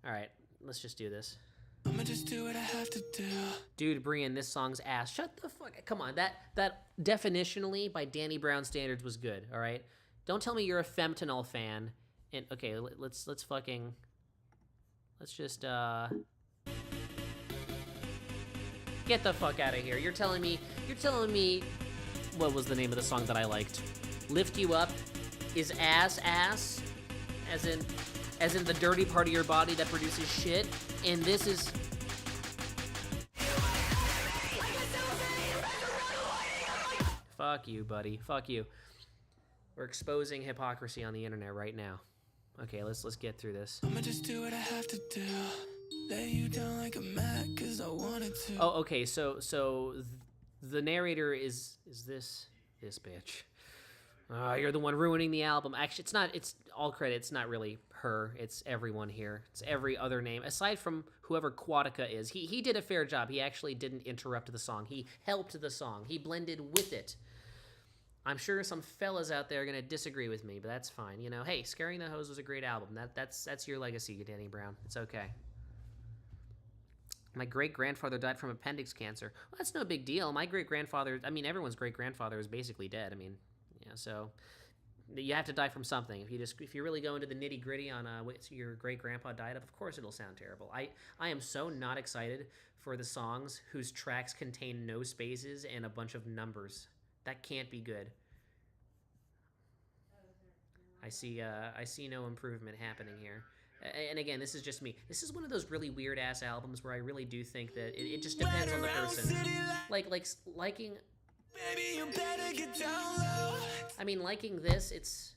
Alright, let's just do this. I'ma just do what I have to do. Dude, Brian, this song's ass. Shut the fuck. Come on, that definitionally by Danny Brown standards was good. All right, don't tell me you're a Femtonol fan. And okay, let's just get the fuck out of here. You're telling me what was the name of the song that I liked? Lift You Up is ass, as in the dirty part of your body that produces shit, and this is. Fuck you, buddy. Fuck you. We're exposing hypocrisy on the internet right now. Okay, let's get through this. I'ma just do what I have to do. Lay you down like a mat, cause I wanted to. Oh, okay, so the narrator is this bitch. You're the one ruining the album. Actually, it's all credit. It's not really her. It's everyone here. It's every other name. Aside from whoever Quatica is. He did a fair job. He actually didn't interrupt the song. He helped the song. He blended with it. I'm sure some fellas out there are going to disagree with me, but that's fine. You know, hey, Scaring the Hose was a great album. That's your legacy, Danny Brown. It's okay. My great-grandfather died from appendix cancer. Well, that's no big deal. My great-grandfather, I mean, everyone's great-grandfather is basically dead. I mean, yeah, so you have to die from something. If you really go into the nitty-gritty on what your great-grandpa died of course it'll sound terrible. I am so not excited for the songs whose tracks contain no spaces and a bunch of numbers. That can't be good. I see no improvement happening here. And again, this is just me. This is one of those really weird ass albums where I really do think that it just depends on the person. Liking. Baby, you better get down low. I mean, liking this, it's.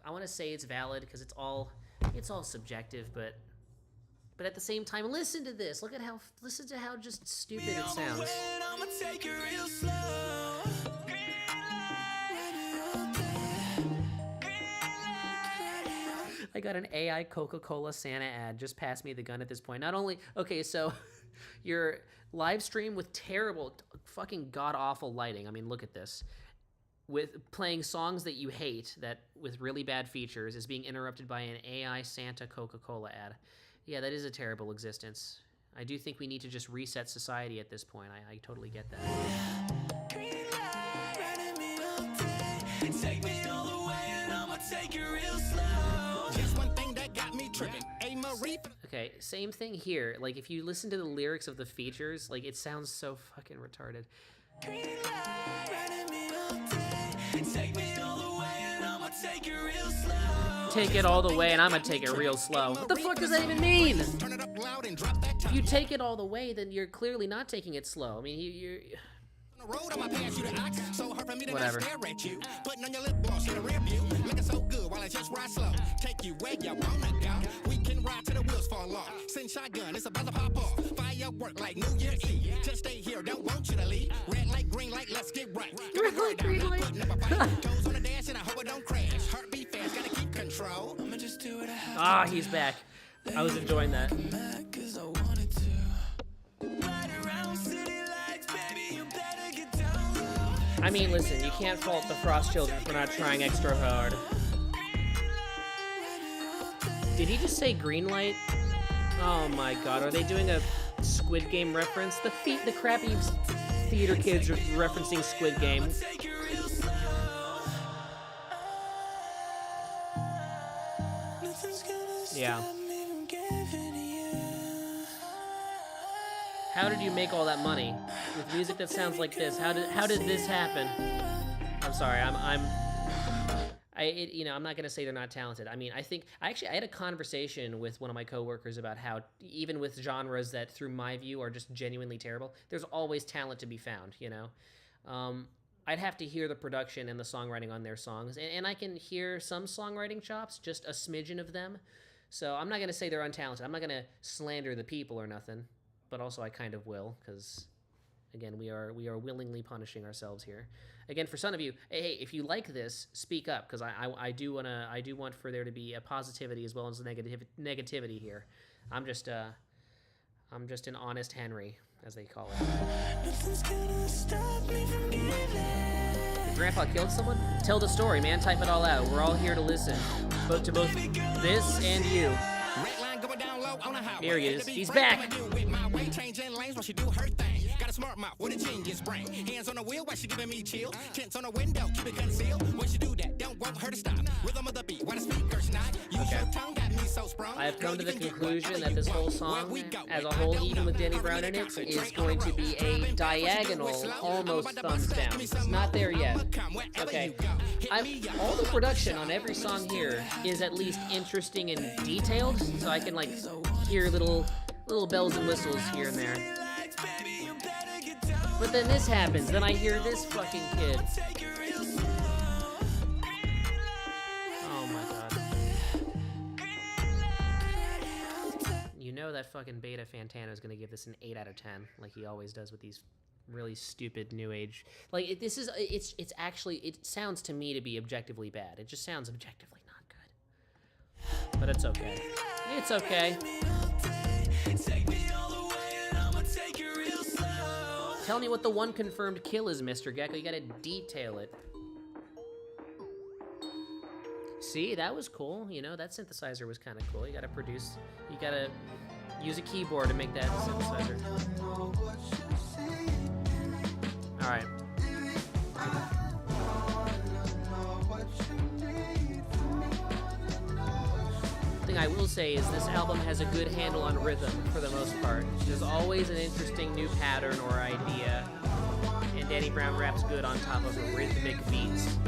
I want to say it's valid because it's all subjective, but at the same time, listen to this. Listen to how just stupid it sounds. I'ma take it real slow. I got an AI Coca-Cola Santa ad. Just pass me the gun at this point. Not only, okay, so your live stream with terrible, fucking god-awful lighting. I mean, look at this. With playing songs that you hate, that with really bad features, is being interrupted by an AI Santa Coca-Cola ad. Yeah, that is a terrible existence. I do think we need to just reset society at this point. I totally get that. Take me all the way and I'ma take it real slow. Okay, same thing here. Like, if you listen to the lyrics of the features, like, it sounds so fucking retarded. Take me all the way and I'ma take it real slow. Take it all the way and I'ma take it real slow. What the fuck does that even mean? If you take it all the way, then you're clearly not taking it slow. I mean, you're... Whatever. Putting on your lip gloss in the rear view, looking so good while I just ride slow. Take you where you wanna go. We can ride till the wheels fall off. Send shotgun, it's about to pop off. Firework like New Year's Eve. Just stay here, don't want you to leave. Red light, green light, let's get right. Red light, green light. Toes on the dash and I hope it don't crash. Heartbeat fast, gotta keep control. I'ma just do what I have. Ah, he's back. I was enjoying that. Cause I wanted to. Ride around city lights, baby, you better get down low. I mean, listen, you can't fault the Frost Children for not trying extra hard. Did he just say green light? Oh my god, are they doing a Squid Game reference? The crappy theater kids are referencing Squid Game. Yeah. How did you make all that money with music that sounds like this? How did this happen? I'm sorry. I'm not gonna say they're not talented. I mean, I had a conversation with one of my coworkers about how even with genres that, through my view, are just genuinely terrible, there's always talent to be found. You know, I'd have to hear the production and the songwriting on their songs, and I can hear some songwriting chops, just a smidgen of them. So I'm not gonna say they're untalented. I'm not gonna slander the people or nothing, but also I kind of will, because again, we are willingly punishing ourselves here. Again, for some of you, hey, if you like this, speak up, because I do want for there to be a positivity as well as negativity here. I'm just an honest Henry, as they call it. Your grandpa killed someone? Tell the story, man. Type it all out. We're all here to listen, both to both this and you. Red line going down low on a highway. Here he is. He's back. With my way, changing lanes while she do her thing. Got a smart mouth with a genius brain. Hands on the wheel while she giving me chills. Tints on the window, keep it concealed. When she do that, don't want her to stop. Rhythm of the beat, why the speakers not? Use your tongue, got me so sprung. I have come to the conclusion that this whole song, as a whole, even with Danny Brown in it, is going to be a diagonal, almost thumbs down. It's not there yet. Okay. All the production on every song here is at least interesting and detailed, so I can like hear little bells and whistles here and there. But then this happens. Then I hear this fucking kid. Oh my god. You know that fucking Beta Fantano is gonna give this an 8 out of 10, like he always does with these really stupid new age. Like it's actually, it sounds to me to be objectively bad. It just sounds objectively not good. But it's okay. It's okay. Tell me what the one confirmed kill is, Mr. Gecko. You gotta detail it. See, that was cool. You know, that synthesizer was kind of cool. You gotta use a keyboard to make that synthesizer. All right. Thing I will say is this album has a good handle on rhythm for the most part. There's always an interesting new pattern or idea, and Danny Brown raps good on top of rhythmic beats.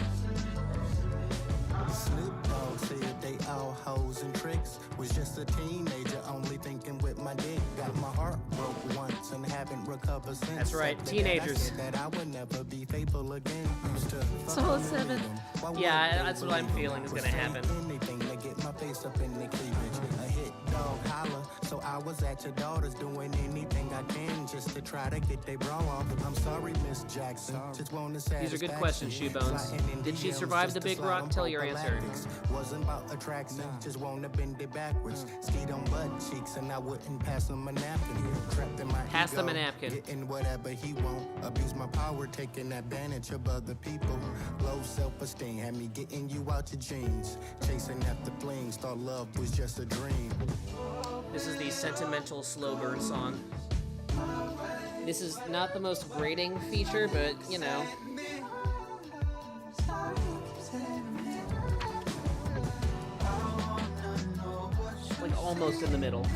Snoop Dogg said they all hoes and tricks. Was just a teenager, only thinking with my dick. Got my heart broke once and haven't recovered since. That's right, After teenagers. That, I said that I would never be faithful again. Used to Solid 7. Yeah, that's what I'm feeling is gonna happen. Anything to get my face up in the cleavage. A hit dog holler, so I was at your daughter's doing anything I can just to try to get they bra off. I'm sorry, Miss Jackson. Just want to These are good questions, Shoebones. Did she survive the big rock? Tell your answer. Wasn't about attraction, just want to bend it backwards. Skied on butt cheeks and I wouldn't pass him a napkin. Trapped in my Pass ego, them a napkin. getting whatever he want. Abuse my power, taking advantage of other people. Low self-esteem had me getting you out your jeans. Chasing after flings, thought love was just a dream. This is the sentimental slow burn song. This is not the most grating feature, but you know. Like almost in the middle.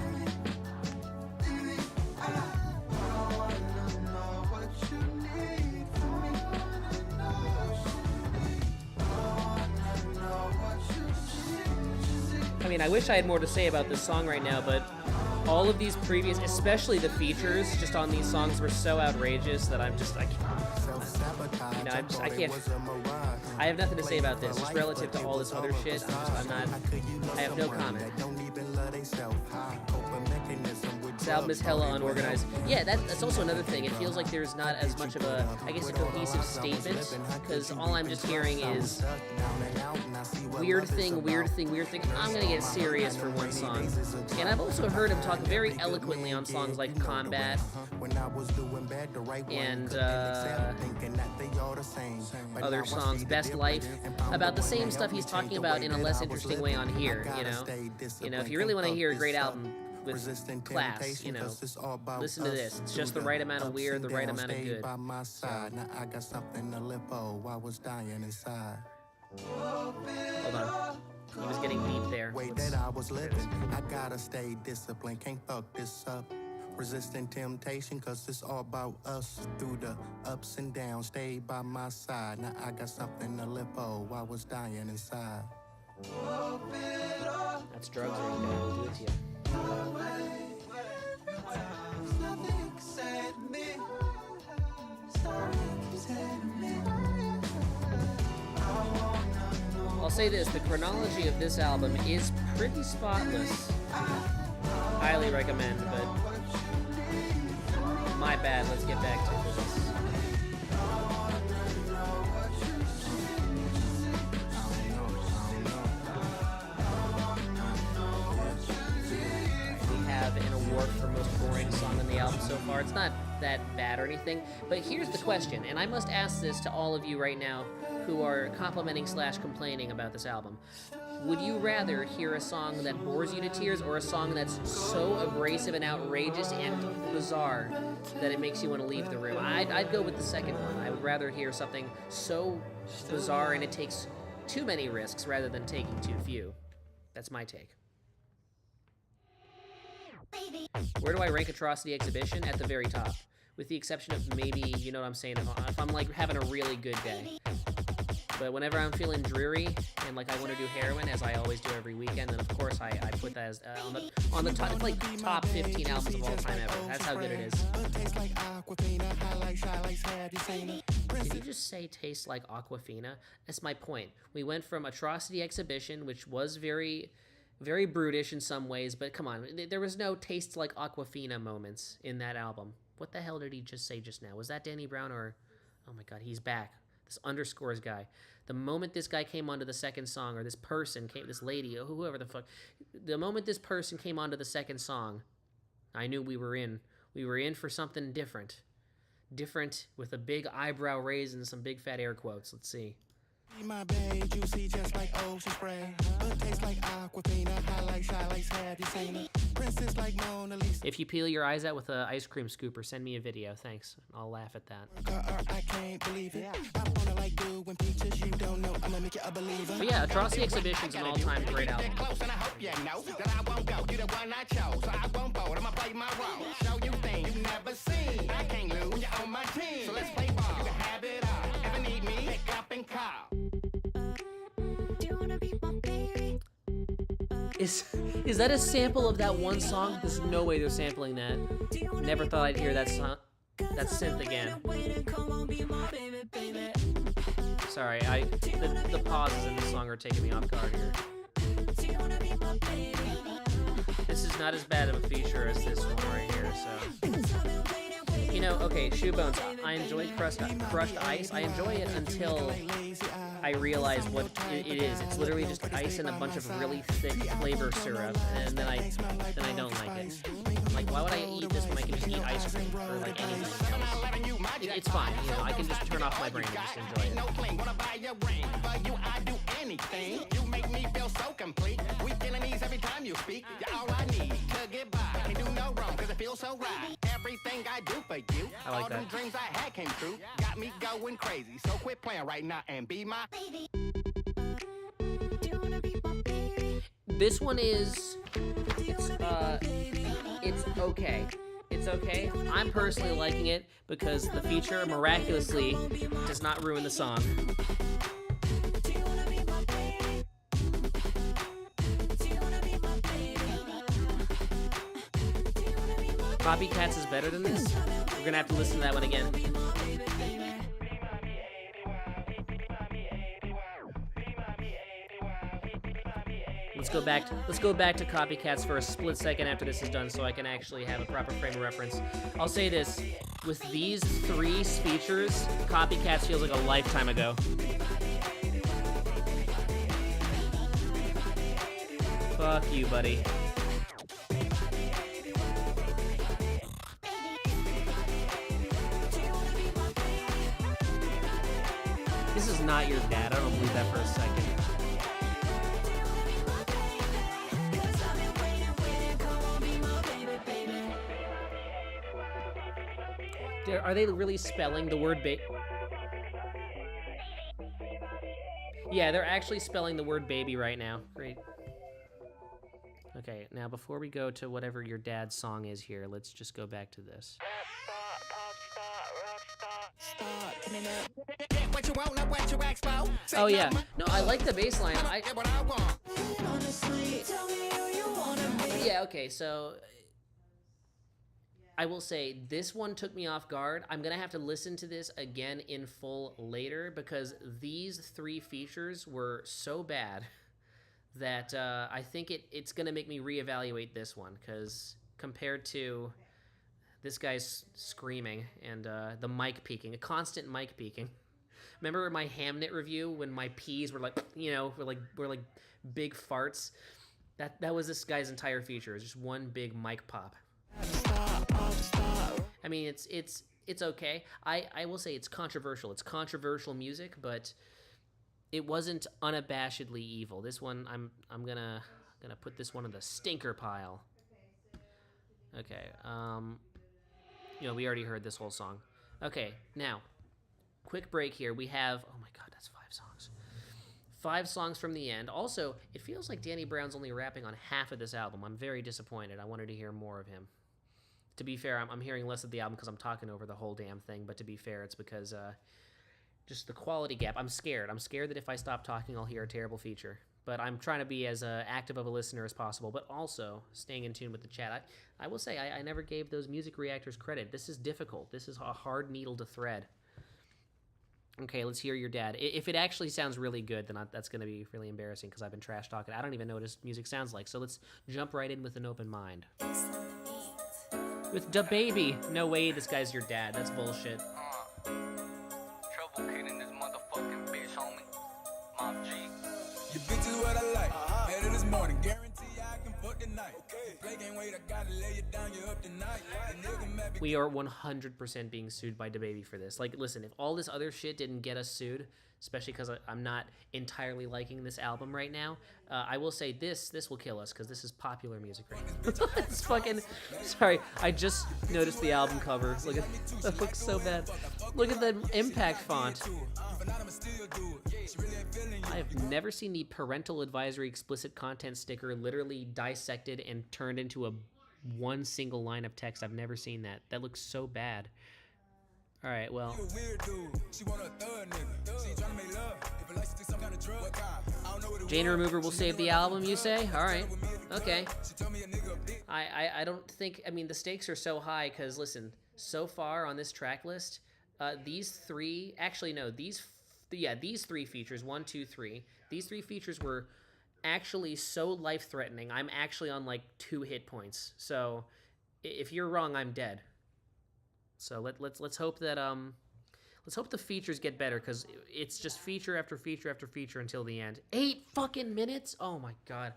I mean, I wish I had more to say about this song right now, but all of these previous, especially the features just on these songs, were so outrageous that I'm just, I can't. You know, I can't. I have nothing to say about this. Just relative to all this other shit, I have no comment. This album is hella unorganized. Yeah, that's also another thing. It feels like there's not as much of a, I guess, a cohesive statement, because all I'm just hearing is weird thing, weird thing, weird thing. I'm gonna get serious for one song. And I've also heard him talk very eloquently on songs like Combat and other songs, Best Life, about the same stuff he's talking about in a less interesting way on here, you know? You know, if you really want to hear a great album with class, you know, listen to this. It's just the right amount of weird, the right amount of good. Now I got something to live for. I was dying inside. Hold on. He was getting deep there. Way that I was living, I gotta stay disciplined. Can't fuck this up. Resisting temptation, cause it's all about us. Through the ups and downs, stay by my side. Now I got something to live for. I was dying inside. That's drugs right there. It'll do it to you. I'll say this, the chronology of this album is pretty spotless. Highly recommend, but my bad, let's get back to this. We have an award for most boring song on the album so far. It's not that bad or anything, but here's the question, and I must ask this to all of you right now who are complimenting / complaining about this album. Would you rather hear a song that bores you to tears or a song that's so abrasive and outrageous and bizarre that it makes you want to leave the room? I'd go with the second one. I would rather hear something so bizarre and it takes too many risks rather than taking too few. That's my take. Where do I rank Atrocity Exhibition? At the very top. With the exception of maybe, you know what I'm saying, if I'm like having a really good day. But whenever I'm feeling dreary and like I want to do heroin, as I always do every weekend, then of course I put that as on the top. It's like top 15 albums of all time ever. That's how good it is. Did you just say tastes like Aquafina? That's my point. We went from Atrocity Exhibition, which was very, very brutish in some ways, but come on, there was no tastes like Aquafina moments in that album. What the hell did he just say just now? Was that Danny Brown or... Oh my god, he's back. This underscores guy. The moment this guy came onto the second song, or this person came, this lady, or whoever the fuck, the moment this person came onto the second song, I knew we were in. We were in for something different. Different with a big eyebrow raise and some big fat air quotes. Let's see. My babe, juicy just like ocean spray. But tastes like Aquafina, highlights have you seen it? Princess like Mona Lisa. If you peel your eyes out with an ice cream scooper, send me a video. Thanks. I'll laugh at that. I can't believe it. I wanna like doing features you don't know. I'ma make you a believer. But yeah, Atrocity Exhibition's an all-time great album. Close and I hope you know that I won't go. You the one I chose, so I won't bold. I'ma play my role. Show you things you never seen. I can't lose. You're on my team, so let's play ball. You can have it all. Ever need me? Pick up and call. Is that a sample of that one song? There's no way they're sampling that. Never thought I'd hear that song, that synth again. Sorry, the pauses in the song are taking me off guard here. This is not as bad of a feature as this one right here, so. You know, okay, Shoebones, I enjoyed Crushed Ice. I enjoy it until I realize what it is. It's literally just ice and a bunch of really thick flavor syrup, and then I don't like it. Like, why would I eat this when I can just eat ice cream or like anything else? It's fine, you know. I can just turn off my brain and just enjoy it. You make me feel so complete. We feeling these every time you speak. You're all I need to get by. Can't do no wrong because it feels so right. Everything I do for you. I like all them that. dreams I had came true. Got me going crazy. So quit playing right now and be my baby. This one is, it's okay. It's okay. I'm personally liking it because the feature miraculously does not ruin the song. Copycats is better than this? We're gonna have to listen to that one again. Let's go back to Copycats for a split second after this is done so I can actually have a proper frame of reference. I'll say this, with these three features, Copycats feels like a lifetime ago. Fuck you, buddy. This is not your dad. I don't believe that for a second. Are they really spelling the word Yeah, they're actually spelling the word baby right now. Great. Okay, now before we go to whatever your dad's song is here, let's just go back to this. Oh yeah, no, I like the bass line. Yeah, okay, so I will say this one took me off guard. I'm gonna have to listen to this again in full later because these three features were so bad that I think it's gonna make me reevaluate this one because compared to this guy's screaming and the mic peaking, a constant mic peaking. Remember my Hamnet review when my P's were like, you know, were like big farts? That was this guy's entire feature. It was just one big mic pop. I mean, it's okay. I will say it's controversial. It's controversial music, but it wasn't unabashedly evil. This one, I'm gonna put this one in the stinker pile. Okay, you know, we already heard this whole song. Okay, now, quick break here. We have, oh my god, that's 5 songs. 5 songs from the end. Also, it feels like Danny Brown's only rapping on half of this album. I'm very disappointed. I wanted to hear more of him. To be fair, I'm hearing less of the album because I'm talking over the whole damn thing, but to be fair, it's because, just the quality gap. I'm scared. I'm scared that if I stop talking, I'll hear a terrible feature. But I'm trying to be as active of a listener as possible, but also staying in tune with the chat. I will say, I never gave those music reactors credit. This is difficult. This is a hard needle to thread. Okay, let's hear your dad. If it actually sounds really good, then that's going to be really embarrassing because I've been trash talking. I don't even know what his music sounds like. So let's jump right in with an open mind. With DaBaby. No way this guy's your dad. That's bullshit. Trouble kidding this motherfucking bitch, homie. Mom G. Your bitch is what I like. Better this morning. Guarantee I can fuck tonight. Play game wait, I gotta lay you down. You're up tonight. We are 100% being sued by DaBaby for this. Like, listen, if all this other shit didn't get us sued, especially because I'm not entirely liking this album right now, I will say this will kill us because this is popular music right now. It's fucking... Sorry, I just noticed the album cover. Look at... That looks so bad. Look at the impact font. I have never seen the parental advisory explicit content sticker literally dissected and turned into one single line of text. I've never seen that. That looks so bad. All right, well. Jane Remover will save the album, you say? All right, okay. I don't think, I mean, the stakes are so high because, listen, so far on this track list, these 3, actually, no, these 3 features, 1, 2, 3, these 3 features were actually so life-threatening. I'm actually on like 2 hit points. So if you're wrong, I'm dead. So let's hope that let's hope the features get better because it's just feature after feature after feature until the end. 8 fucking minutes? Oh my god.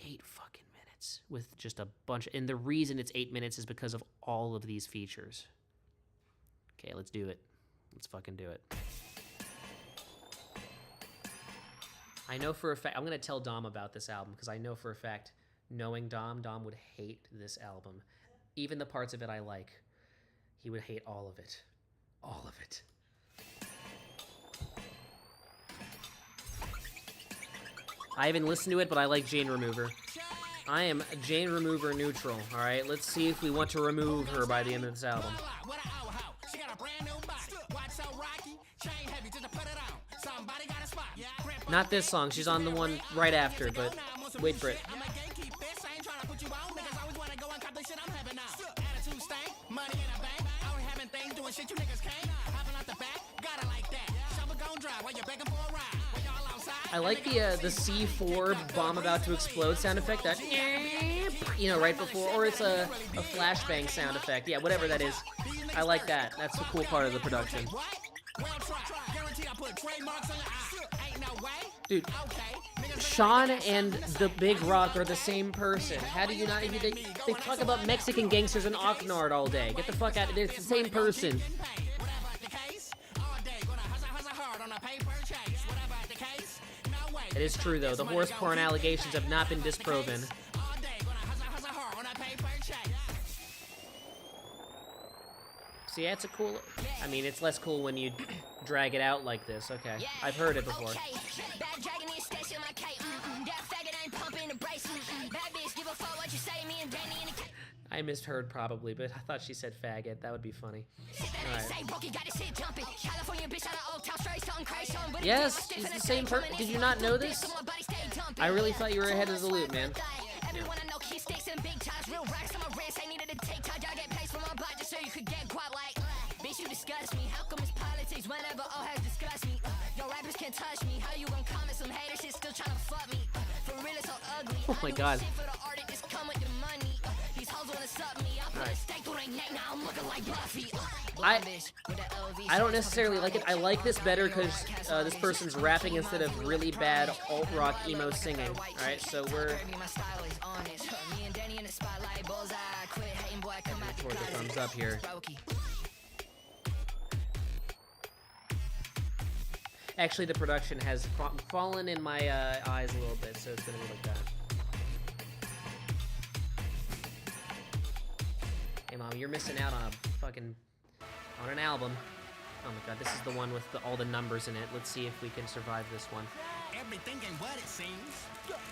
8 fucking minutes with just a bunch. And the reason it's 8 minutes is because of all of these features. Okay, let's do it. Let's fucking do it. I know for a fact, I'm going to tell Dom about this album because I know for a fact, knowing Dom would hate this album. Even the parts of it I like. He would hate all of it. All of it. I haven't listened to it, but I like Jane Remover. I am Jane Remover neutral, alright? Let's see if we want to remove her by the end of this album. Not this song, she's on the one right after, but wait for it. I like the C4 bomb about to explode sound effect, that, you know, right before, or it's a flashbang sound effect. Yeah, whatever that is. I like that. That's the cool part of the production. Dude, Sean and the Big Rock are the same person. How do you not even... They talk about Mexican gangsters and Ocknard all day. Get the fuck out of there. It's the same person. It is true, though. The horse porn allegations have not been disproven. See, that's a cool... I mean, it's less cool when you drag it out like this. Okay, I've heard it before. I misheard probably, but I thought she said faggot. That would be funny. Alright. Yes, he's the same person. Did you not know this? I really thought you were ahead of the loop, man. Yeah. Oh my god. I don't necessarily like it. I like this better because this person's rapping instead of really bad alt-rock emo singing. Alright, so we're... Towards the thumbs up here. Actually, the production has fallen in my eyes a little bit, so it's gonna be like that. Hey, Mom, you're missing out on an album. Oh my God, this is the one with all the numbers in it. Let's see if we can survive this one. Everything ain't what it seems.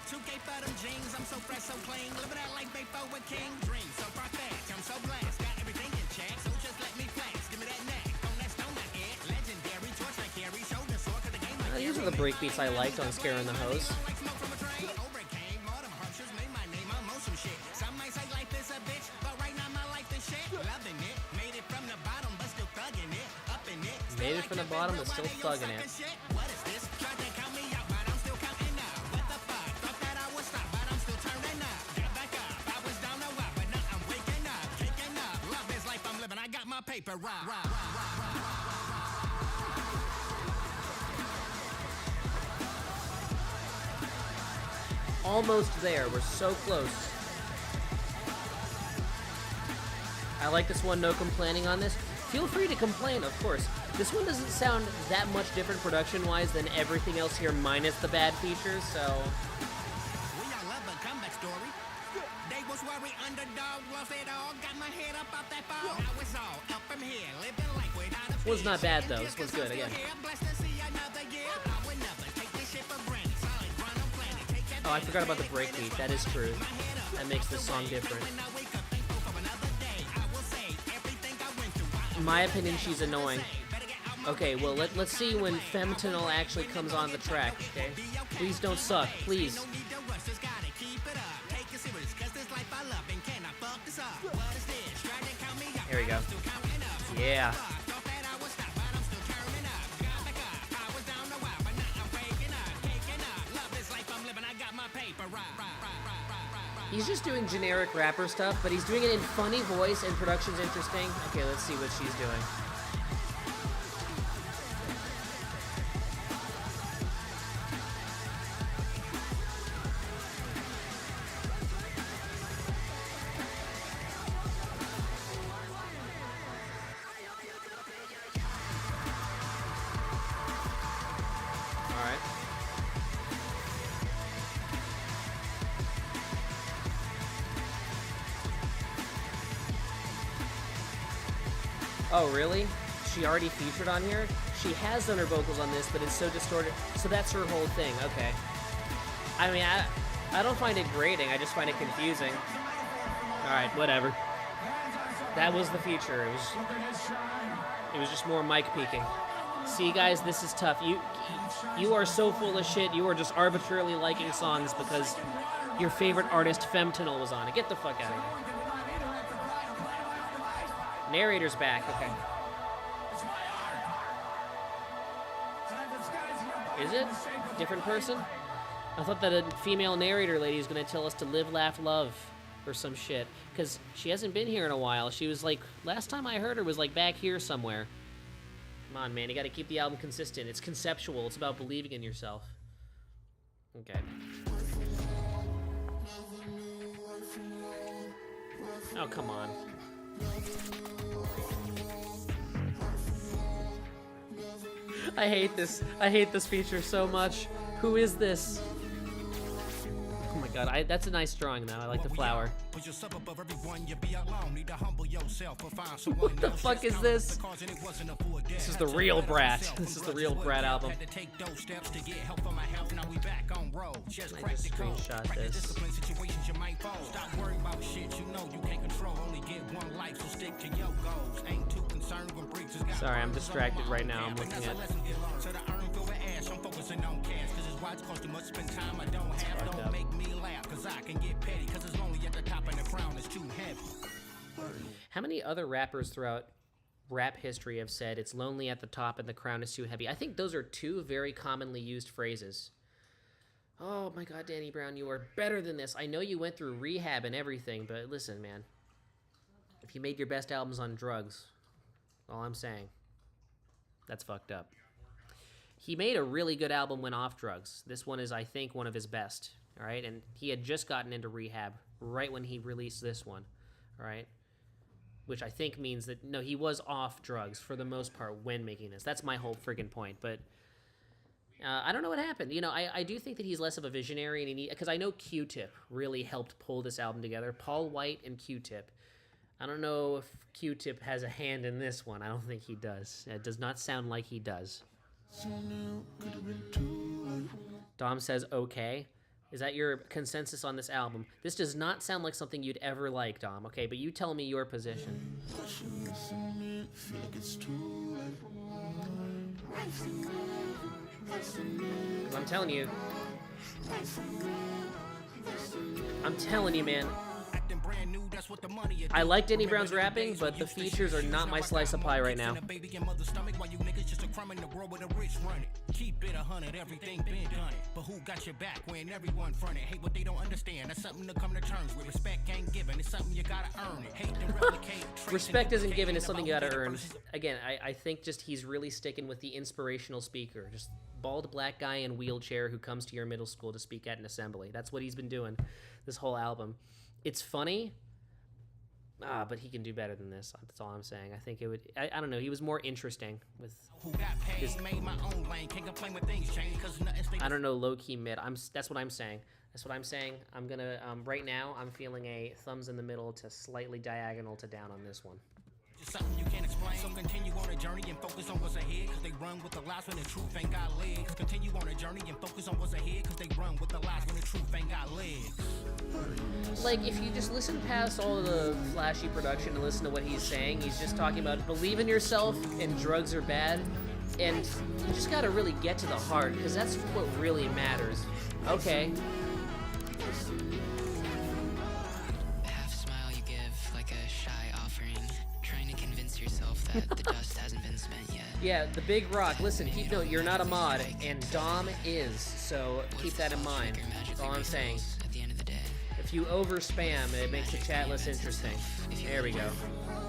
2K for them jeans, I'm so fresh, so clean. Living out like before a king. Dream so far-fetched, I'm so blessed. Got everything in check, so just let me flex. Give me that neck, don't let stone my head. Legendary, torch like carry, shoulder sore, cause the game like These are the breakbeats I liked on Scaring the Hose. like smoke from a train. Overcame all them hardships, made my name, I'm on some shit. Some might say life is a bitch, but right now my life is shit. Loving it, made it from the bottom, but still thugging it. Up in it, Made it from the bottom, but still thugging it. What is this? Tried to count me out, but I'm still counting up. What the fuck? Thought that I would stop, but I'm still turning up. Got back up, I was down a while, but now I'm waking up, taking up. Love is life I'm living, I got my paper right. Almost there, we're so close. I like this one, no complaining on this. Feel free to complain, of course. This one doesn't sound that much different production-wise than everything else here, minus the bad features, so... We all love a comeback story. They was worried, underdog, lost it all. Got my head up off that ball. Now it's all up from here, living life without a This one's not bad, though. This one's good, again. Blessed to see another year. I would never take this shit for granted. Solid run on planet. Take that Oh, I forgot about the breakbeat. That is true. That makes this song different. when I wake up thankful for another day. I will say everything I went through. In my opinion, she's annoying. Okay, well, let's see when Fentanyl actually comes on the track, okay? Please don't suck, please. No need to rush, just gotta keep it up. Take it serious, cause this life I love, and can I fuck this up? What is this? Try to count me out. Here we go. Still counting up. Yeah. Thought that I would stop, but I'm still turning up. Got back up, I was down a while, but now I'm waking up, taking up. Love this life I'm living, I got my paper right. He's just doing generic rapper stuff, but he's doing it in funny voice, and production's interesting. Okay, let's see what she's doing. Alright. Oh, really? She already featured on here? She has done her vocals on this, but it's so distorted. So that's her whole thing. Okay. I mean, I don't find it grating. I just find it confusing. Alright, whatever. That was the feature. It was just more mic peeking. See, guys, this is tough. You are so full of shit. You are just arbitrarily liking songs because your favorite artist, Fentanyl, was on it. Get the fuck out of here. Narrator's back. Okay. Is it? Different person? I thought that a female narrator lady was going to tell us to live, laugh, love or some shit. Because she hasn't been here in a while. She was like, last time I heard her was like back here somewhere. Come on, man. You got to keep the album consistent. It's conceptual. It's about believing in yourself. Okay. Oh, come on. I hate this. I hate this feature so much. Who is this? Oh my god, that's a nice drawing though. I like the flower. What the fuck is this? This is the real Brat. This is the real Brat album. I just screenshot this. Sorry, I'm distracted right now. I'm looking at. How many other rappers throughout rap history have said it's lonely at the top and the crown is too heavy? I think those are two very commonly used phrases. Oh my god, Danny Brown, you are better than this. I know you went through rehab and everything, but listen, man. If you made your best albums on drugs, all I'm saying, that's fucked up. He made a really good album when off drugs. This one is, I think, one of his best, all right? And he had just gotten into rehab right when he released this one, all right? Which I think means that, no, he was off drugs for the most part when making this. That's my whole friggin' point, but I don't know what happened. You know, I do think that he's less of a visionary, and because I know Q-Tip really helped pull this album together. Paul White and Q-Tip. I don't know if Q-Tip has a hand in this one. I don't think he does. It does not sound like he does. Dom says, okay. Is that your consensus on this album? This does not sound like something you'd ever like, Dom. Okay, but you tell me your position. I'm telling you, man. I like Danny Brown's rapping, but the features are not my slice of pie right now. Keep it 100, everything been done. But who got your back when everyone fronted? Hate what they don't understand. That's something to come to terms with. Respect ain't given. It's something you gotta earn it. Hate to replicate. Respect isn't given. It's something you gotta earn. Again, I think just he's really sticking with the inspirational speaker. Just bald black guy in wheelchair who comes to your middle school to speak at an assembly. That's what he's been doing this whole album. It's funny. But he can do better than this. That's all I'm saying. I think it would. I don't know. He was more interesting with his. I don't know. Low key mid. That's what I'm saying. That's what I'm saying. I'm gonna. Right now, I'm feeling a thumbs in the middle to slightly diagonal to down on this one. Something you can't explain. So continue on a journey and focus on what's ahead. Cause they run with the lies when the truth ain't got legs. Continue on a journey and focus on what's ahead. Cause they run with the lies when the truth ain't got legs. Like, if you just listen past all the flashy production and listen to what he's saying, he's just talking about believe in yourself and drugs are bad. And you just gotta really get to the heart, because that's what really matters. Okay. Half smile you give, like a shy offering, trying to convince yourself that the dust hasn't been spent yet. Yeah, the big rock. Listen, no, you're not a mod, and Dom is, so keep that in mind. That's all I'm saying. At the end of the day. If you over spam, it makes the chat less interesting. There we go.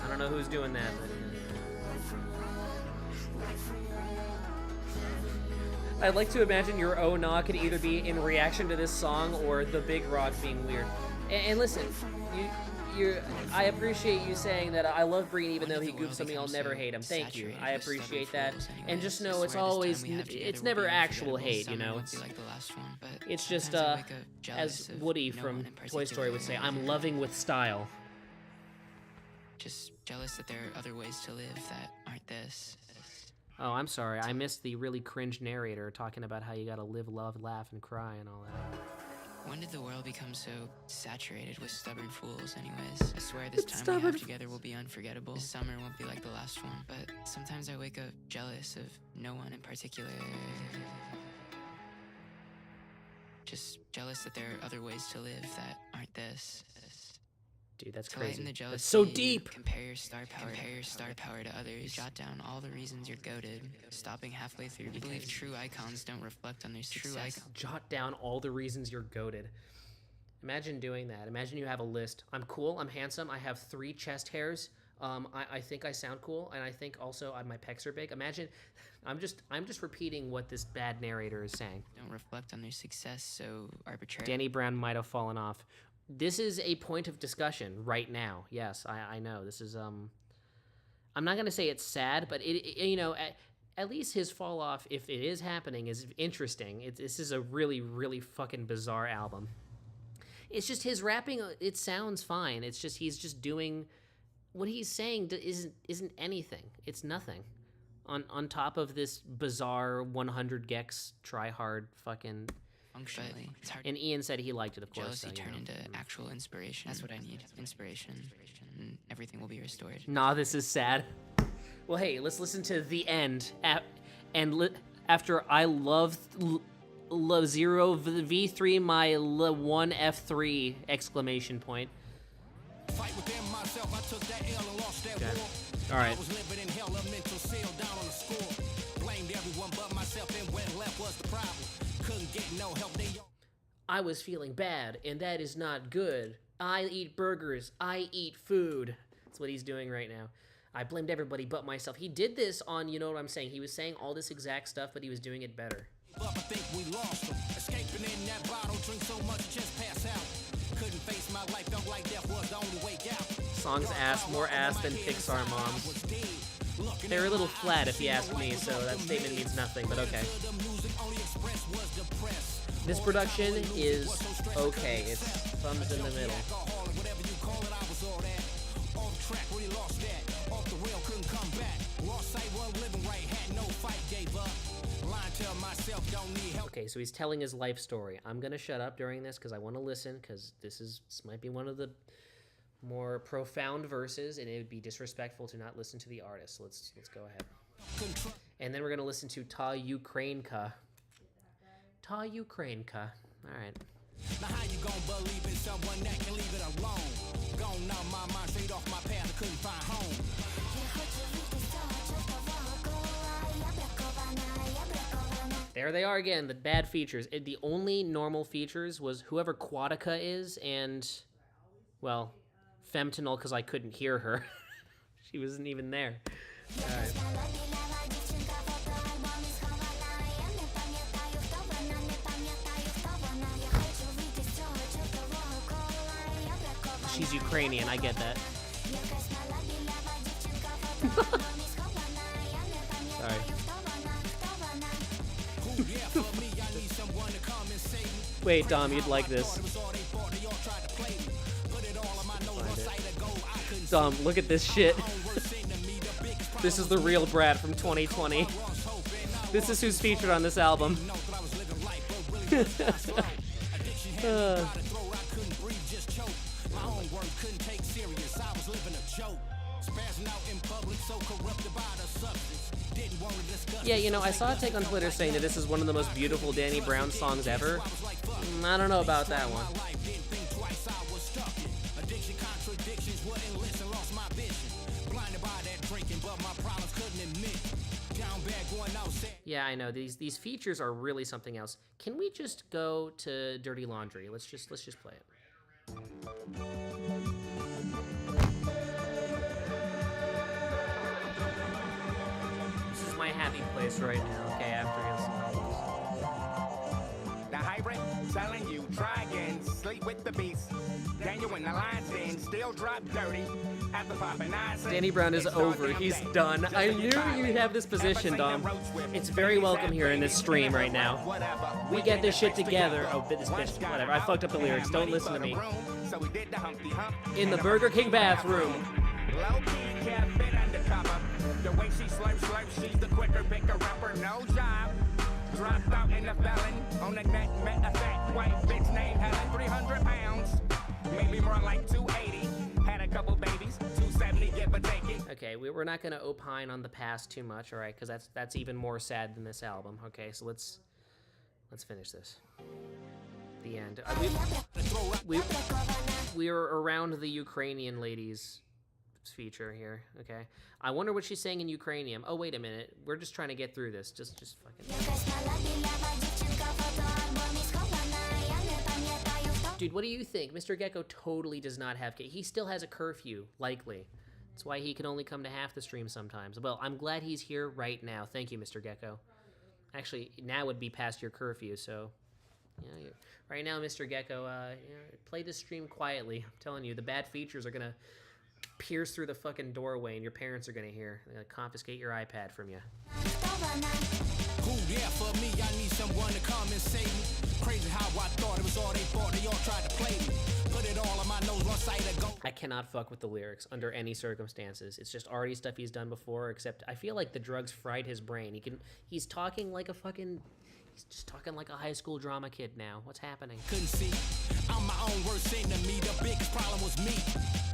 I don't know who's doing that, but I'd like to imagine your oh nah could either be in reaction to this song or the big rock being weird. And listen, I appreciate you saying that I love Breen even though he goofs something, I'll never hate him. Thank you. I appreciate that. And just know it's never actual hate, you know. It's just, as Woody from Toy Story would say, I'm loving with style. Just jealous that there are other ways to live that aren't this. Oh, I'm sorry. I missed the really cringe narrator talking about how you gotta live, love, laugh, and cry and all that. When did the world become so saturated with stubborn fools anyways? I swear this time we have together will be unforgettable. This summer won't be like the last one, but sometimes I wake up jealous of no one in particular. Just jealous that there are other ways to live that aren't this. Dude, that's To crazy. lighten the jealousy, That's so deep. Compare your star power to others. Jot down all the reasons you're goated. Stopping halfway through. You believe true icons don't reflect on their success. Jot down all the reasons you're goated. Imagine doing that. Imagine you have a list. I'm cool. I'm handsome. I have 3 chest hairs. I think I sound cool, and I think also my pecs are big. Imagine, I'm just repeating what this bad narrator is saying. Don't reflect on their success so arbitrarily. Danny Brown might have fallen off. This is a point of discussion right now. Yes, I know. This is, I'm not going to say it's sad, but it you know, at least his fall off, if it is happening, is interesting. This is a really, really fucking bizarre album. It's just his rapping, it sounds fine. It's just, he's just doing, what he's saying isn't anything. It's nothing. On top of this bizarre 100 gex try-hard fucking... Functionally, it's hard. And Ian said he liked it, of course. Jealousy turned into actual inspiration. That's what I need. Inspiration. And everything will be restored. Nah, this is sad. Well, hey, let's listen to The End. After I love 0 V3 my 1 F3 exclamation point. Fight within myself, I took that L and lost that war. All right. I was living in hell, a mental cell down on the score. Blamed everyone but myself, and what left was the problem. Couldn't get no help, I was feeling bad, and that is not good. I eat burgers. I eat food. That's what he's doing right now. I blamed everybody but myself. He did this on, you know what I'm saying? He was saying all this exact stuff, but he was doing it better. Up, I think we lost him. Escaping in that bottle, drink so much, just pass out. Couldn't face my life, felt like death was the only way out. Song's ass, more ass than Pixar moms. They're a little flat if you ask me, so that statement means nothing, but okay. This production is okay. It's thumbs in the middle. Okay, so he's telling his life story. I'm gonna shut up during this because I want to listen, because this might be one of the more profound verses, and it would be disrespectful to not listen to the artist. So let's go ahead. And then we're gonna listen to Ta Ukrainka. Ta Ukrainka. All right. Now how you gonna believe in someone that can leave it alone? Gone out my mind, straight off my path, I couldn't find home. There they are again, the bad features. The only normal features was whoever Quadica is and, well, Femtinol, because I couldn't hear her. She wasn't even there. All right. She's Ukrainian, I get that. Sorry. Wait, Dom, you'd like this. Dom, look at this shit. This is the real Brad from 2020. This is who's featured on this album. Yeah, you know, I saw a take on Twitter saying that this is one of the most beautiful Danny Brown songs ever. I don't know about that one. Yeah, I know, these features are really something else. Can we just go to Dirty Laundry? Let's just play it. This is my happy place right now, okay, after his The hybrid telling you, try again, sleep with the beast. Daniel when the lines in, still drop dirty. After popping eyes, Danny Brown is over. He's done. I knew you'd have this position, Dom. It's very welcome here in this stream right now. We get this shit together. Oh, this bitch, whatever. I fucked up the lyrics. Don't listen to me. In the Burger King bathroom. Low-key kept it undercover. The way she slurps, she's the quicker picker rapper. No job. Dropped out in the felon. On the net, met a fat white bitch named Helen. 300 pounds. Maybe more like 280. Had a couple babies. 270, give or take it. Okay, we're not going to opine on the past too much, all right? Because that's even more sad than this album. Okay, so let's finish this. The end. We were around the Ukrainian ladies feature here. Okay, I wonder what she's saying in Ukrainian. Oh, wait a minute. We're just trying to get through this. Just fucking. Dude, what do you think? Mr. Gecko totally does not have. He still has a curfew, likely. That's why he can only come to half the stream sometimes. Well, I'm glad he's here right now. Thank you, Mr. Gecko. Actually, now would be past your curfew, so. Yeah, right now, Mr. Gecko, play this stream quietly. I'm telling you, the bad features are gonna pierce through the fucking doorway, and your parents are gonna hear. They're gonna confiscate your iPad from you. Yeah, for me, I need someone to come and save me. Crazy how I thought it was all they thought. They all tried to play me. Put it all on my nose, one side ago. I cannot fuck with the lyrics under any circumstances. It's just already stuff he's done before, except I feel like the drugs fried his brain. He's talking like a fucking. He's just talking like a high school drama kid now. What's happening? Couldn't see. I'm my own worst enemy. The biggest problem was me.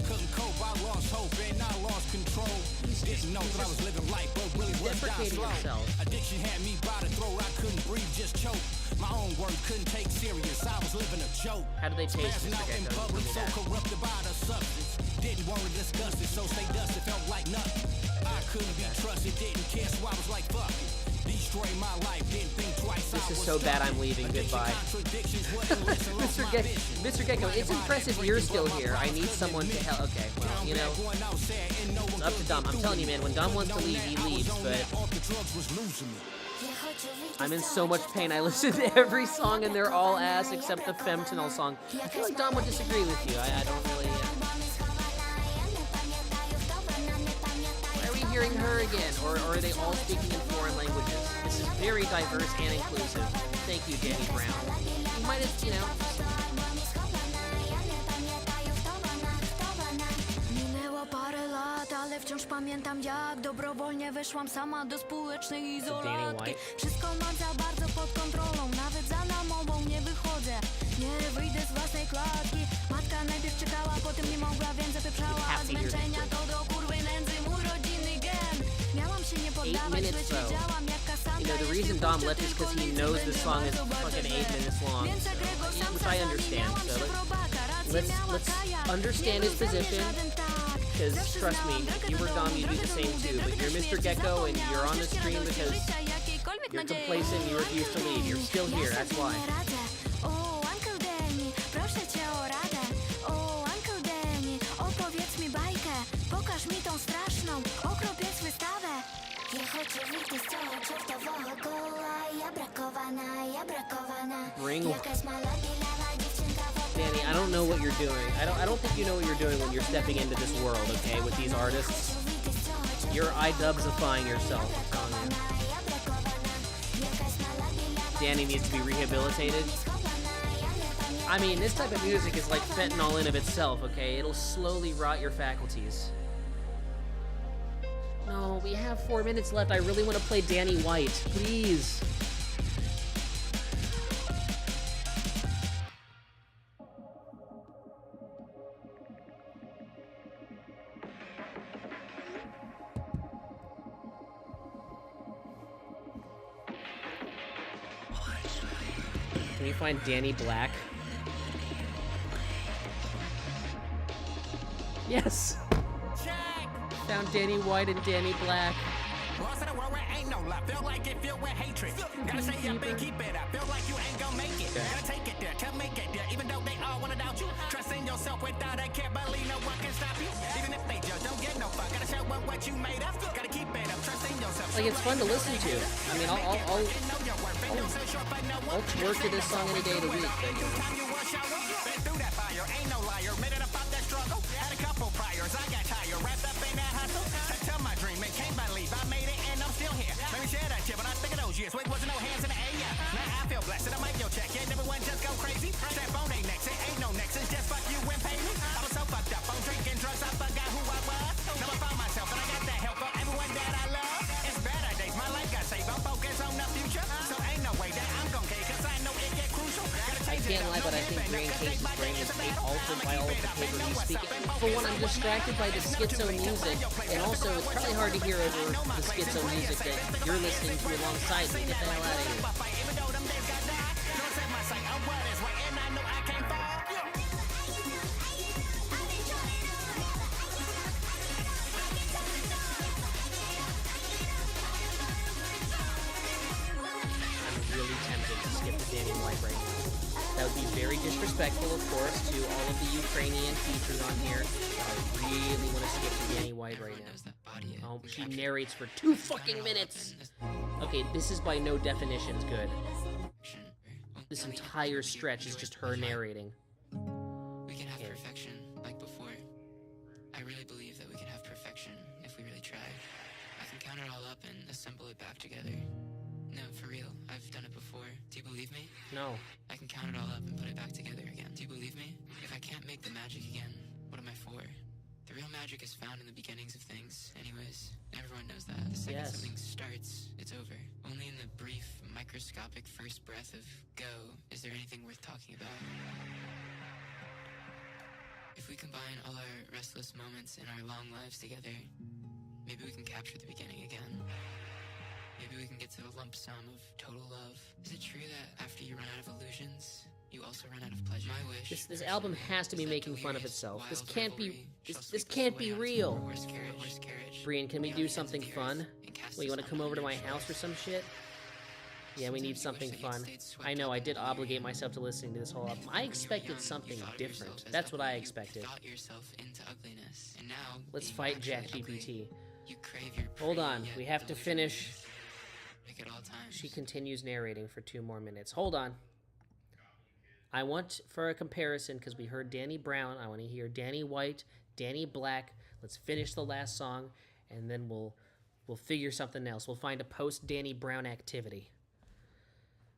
Couldn't cope. I lost hope and I lost control. Didn't know that I was living life, but really was dying slow. Addiction had me by the throat. I couldn't breathe, just choke. My own words couldn't take serious. I was living a joke. How do they taste, Mr. Out in Gecko? public, so corrupted by the substance. Didn't want to discuss it, so stay dusted. Felt like nothing. I couldn't be trusted. Didn't care, so I was like, fuck it. Destroy my life, didn't think twice. This is so bad I'm leaving. Goodbye. Mr. Gecko, it's impressive you're still here. I need someone to help. Okay, well, you know, it's up to Dom. I'm telling you, man, when Dom wants to leave, he leaves, but I'm in so much pain. I listen to every song and they're all ass except the Femtinol song. I feel like Dom would disagree with you. I don't really... Why are we hearing her again, or are they all speaking in foreign languages? This is very diverse and inclusive. Thank you, Danny Brown. You might have, you know. Minęło parę lat, ale wciąż pamiętam, jak dobrowolnie wyszłam sama do społecznej izolatki. Wszystko mam za bardzo pod kontrolą, nawet za namową nie wychodzę. Nie wyjdę z własnej klatki. Matka najpierw czekała, potem nie mogła, więc zapieprzała. A zmęczenia to do kurwy nędzy mój rodzinny gen. Miałam się nie poddawać, lecz wiedziałam, jak Kassandra. You know, the reason Dom left is because he knows the song is fucking 8 minutes long, which I understand. So let's understand his position. Because trust me, if you were Dom, you'd do the same too. But you're Mr. Gecko and you're on the stream because you're complacent and you refuse to leave. You're still here, that's why. O, Uncle Danny, proszę cię o radę. O, Uncle Danny, opowiedz mi bajkę. Pokaż mi tą straszną, okropiec wystawę. Ja chodzę widzę z całą czerwową koła. Ja brakowana. Jakaś mała bielawa dziewczynka. Danny, I don't know what you're doing. I don't think you know what you're doing when you're stepping into this world, okay, with these artists. You're I-dubsifying yourself, I'm telling you. Danny needs to be rehabilitated. I mean, this type of music is like fentanyl in of itself, okay? It'll slowly rot your faculties. No, we have 4 minutes left. I really want to play Danny White. Please. Can we find Danny Black? Yes! Found Danny White and Danny Black. Lost in a world where ain't no love. Feel like it filled with hatred. Gotta stay up and keep it up. Feel like you ain't gonna make it. Gotta take it there to make it there. Even though they all wanna doubt you. Trust in yourself without a care. Believe no one can stop you. Even if they just don't get no fuck. Gotta show them what you made up. Gotta keep it up. Trust in yourself. Like, it's fun to listen to. I mean, I'll twerk to this song any day of the week. But, you know. Been through that fire. Ain't no liar. Made it about that struggle. Had a couple priors. I got tired. Wrapped up in that hustle. Tell my dream and can't believe I made it and I'm still here. Let me share that shit, but I think of those years. Wait, wasn't no hands in the air. Now I feel blessed. I might go check. Yeah, everyone just go crazy. That phone ain't next. It ain't no next. It's just fuck you and pay me. I was so fucked up on drinking drugs. I forgot who I was. Now I found myself and I got that help from everyone that I love. It's better days. My life got saved. I'm focused on the future. So ain't no way that I'm gonna care. Cause I know it get crucial. I can't lie, but I think Brain Case's brain is altered by all of the pay-per-view speaking. For one, I'm distracted by the schizo music, and also it's probably hard to hear over the schizo music that you're listening to alongside me. Get the hell out of here. I'm really tempted to skip the Danny White right now. That would be very disrespectful, of course, to all of the Ukrainian features on here. I really want to skip to Danny White right now. Oh, she narrates for 2 fucking minutes! Okay, this is by no definitions good. This entire stretch is just her narrating. We can have perfection like before. I really believe that we can have perfection if we really try. I can count it all up and assemble it back together. No, for real, I've done it before. Do you believe me? No. I can count it all up and put it back together again. Do you believe me? If I can't make the magic again, what am I for? The real magic is found in the beginnings of things, anyways. Everyone knows that. The second something starts, it's over. Only in the brief, microscopic first breath of go is there anything worth talking about. If we combine all our restless moments in our long lives together, maybe we can capture the beginning again. Maybe we can get to the lump sum of total love. Is it true that after you run out of illusions, you also run out of pleasure? My wish. This album has to be making fun of itself. This can't be. This can't be real. Brian, can we do something fun? Well, you want to come over to my house or some shit? Yeah, we need something fun. I know, I did obligate myself to listening to this whole album. I expected something different. That's what I expected. Let's fight ChatGPT. Hold on, we have to finish. She continues narrating for 2 more minutes. Hold on. I want, for a comparison, because we heard Danny Brown, I want to hear Danny White, Danny Black. Let's finish the last song, and then we'll figure something else. We'll find a post Danny Brown activity.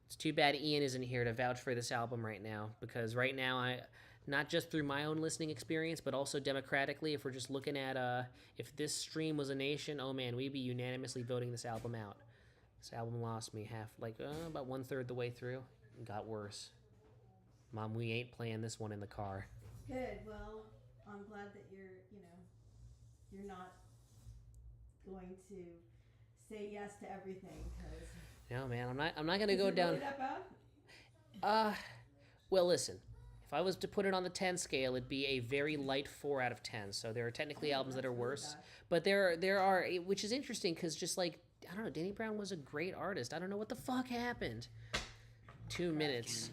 It's too bad Ian isn't here to vouch for this album right now, because right now I, not just through my own listening experience, but also democratically, if we're just looking at if this stream was a nation, oh man, we'd be unanimously voting this album out. This album lost me about 1/3 the way through. It got worse. Mom, we ain't playing this one in the car. Good. Well, I'm glad that you're not going to say yes to everything, because No, man, I'm not gonna go down. Really that bad? Well, listen. If I was to put it on the 10 scale, it'd be a very light 4 out of 10. So there are technically albums that are worse, but there are, which is interesting because just like, I don't know, Danny Brown was a great artist. I don't know what the fuck happened. 2 minutes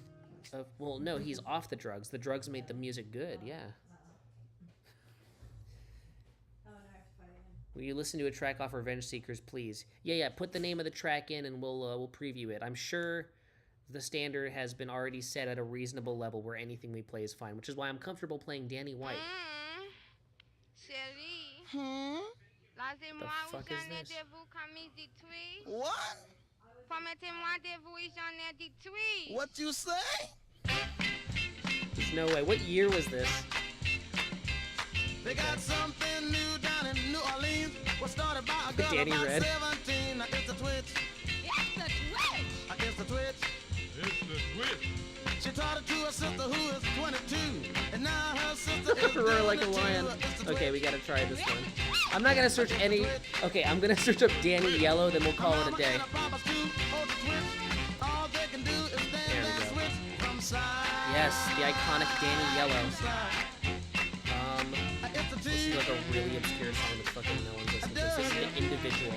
of, well, no, he's off the drugs. The drugs made the music good. Yeah. Will you listen to a track off Revenge Seekers, please? Yeah, put the name of the track in and we'll preview it. I'm sure the standard has been already set at a reasonable level where anything we play is fine, which is why I'm comfortable playing Danny White. Chérie. The fuck is this? What? What you say? There's no way. What year was this? They got something new down in New Orleans. What started about a girl Danny about Red. 17. It's the twitch. It's the Twitch! It's the twitch. It's the twist. She taught it to her sister who is 22. And now her sister is Roar like a doing it lion. too. It's the Okay, twitch. we gotta try this one. I'm not gonna search any. Okay, I'm gonna search up Danny Yellow, then we'll call it a day. There we go. Yes, the iconic Danny Yellow. This is like a really obscure song that fucking no one's listening to. This is The Individual.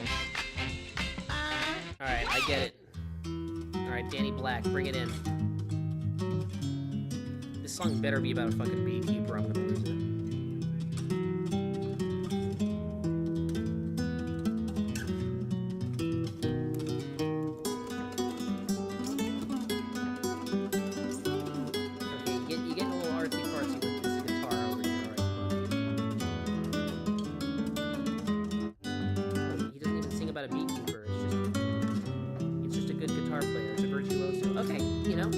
Alright, I get it. Alright, Danny Black, bring it in. This song better be about a fucking beekeeper, I'm gonna lose it. Okay, you get a little artsy-fartsy with this guitar over here, alright? He doesn't even sing about a beekeeper, it's just a good guitar player, it's a virtuoso. Okay, you know,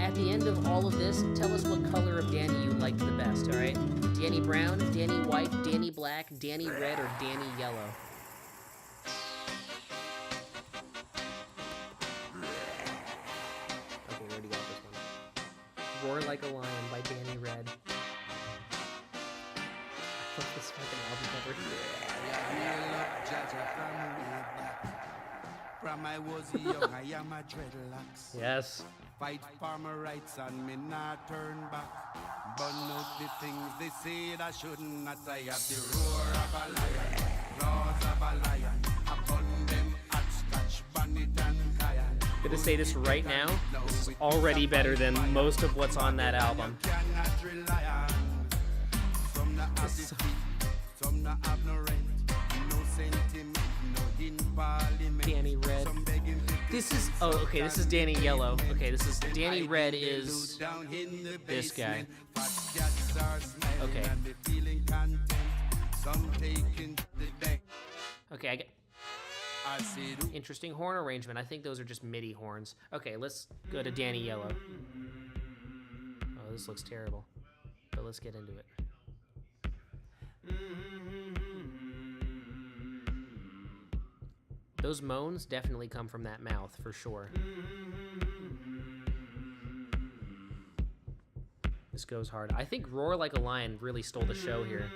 at the end of all of this, tell us what color of Danny you liked the best, alright? Danny Brown, Danny White, Danny Black, Danny Red, or Danny Yellow? Okay, we already got this one. Roar Like a Lion by Danny Red. I love this fucking album cover. From I was young, I am a dreadlocks. Yes. Fight for my rights and me not turn back. Burn out the things they said I shouldn't. I say have the roar of a lion, claws of a lion. Upon them at scratch, bandit and lion. Gonna say this right now. This is already better than most of what's on that album. Cannot rely on. Some not have the feet, some not have no rent, no sentiment, no in parliament. Danny Red. Some begging to This is, oh, okay, this is Danny Yellow. Okay, this is, Danny Red is down in the this guy. Fat cats are smiling Okay. and they feeling content. Some taking the bank. Okay, I get, I said, interesting horn arrangement. I think those are just MIDI horns. Okay, let's go to Danny Yellow. Oh, this looks terrible. But let's get into it. Those moans definitely come from that mouth, for sure. This goes hard. I think Roar Like a Lion really stole the show here.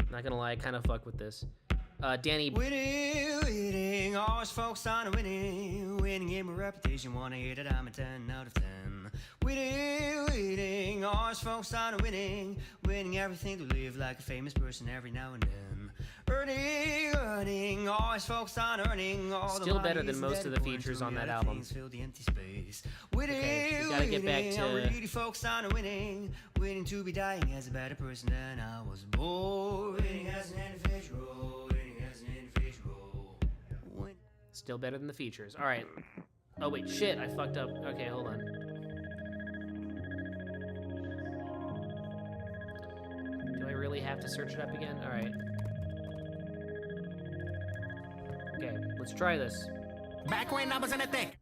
Not gonna lie, I kind of fuck with this. Danny... Winning, always focused on winning. Winning gave me a reputation, wanna hear that I'm a 10 out of 10. Winning, always focused on winning. Winning everything to live like a famous person every now and then. Earning, always focused on earning. All Still the better than most of the features on that album. Fill the empty space. Okay, we gotta get back to... I'm really focused on winning. Winning to be dying as a better person than I was born. Winning as an individual. Winning as an individual. Still better than the features. All right. Oh, wait, shit, I fucked up. Okay, hold on. Do I really have to search it up again? Alright. Okay, let's try this. Back when I was in the thick.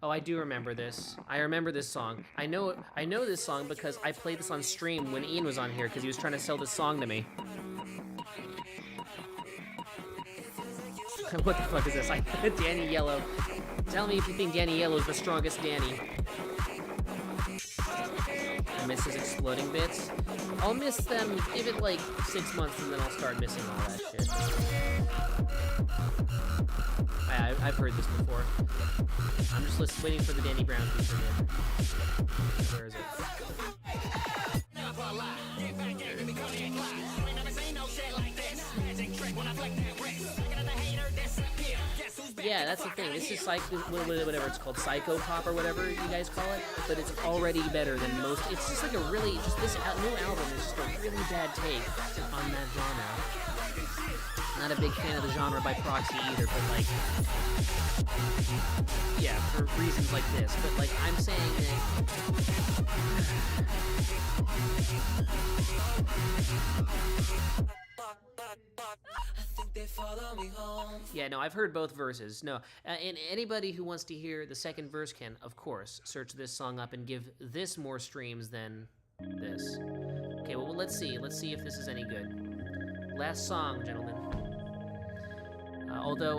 Oh, I do remember this. I remember this song. I know this song because I played this on stream when Ian was on here because he was trying to sell this song to me. What the fuck is this? Danny Yellow. Tell me if you think Danny Yellow is the strongest Danny. I miss his exploding bits. I'll miss them, give it like 6 months and then I'll start missing all that shit. I've heard this before. I'm just waiting for the Danny Brown feature again. Where is it? Yeah, that's the thing. This is like whatever it's called, psycho pop or whatever you guys call it, but it's already better than most. It's just like a really, just this new album is just a really bad take on that genre. Not a big fan of the genre by proxy either, but like, yeah, for reasons like this. But like, I'm saying yeah, no, I've heard both verses. No, and anybody who wants to hear the second verse can, of course, search this song up and give this more streams than this. Okay, well, let's see. Let's see if this is any good. Last song, gentlemen. Although,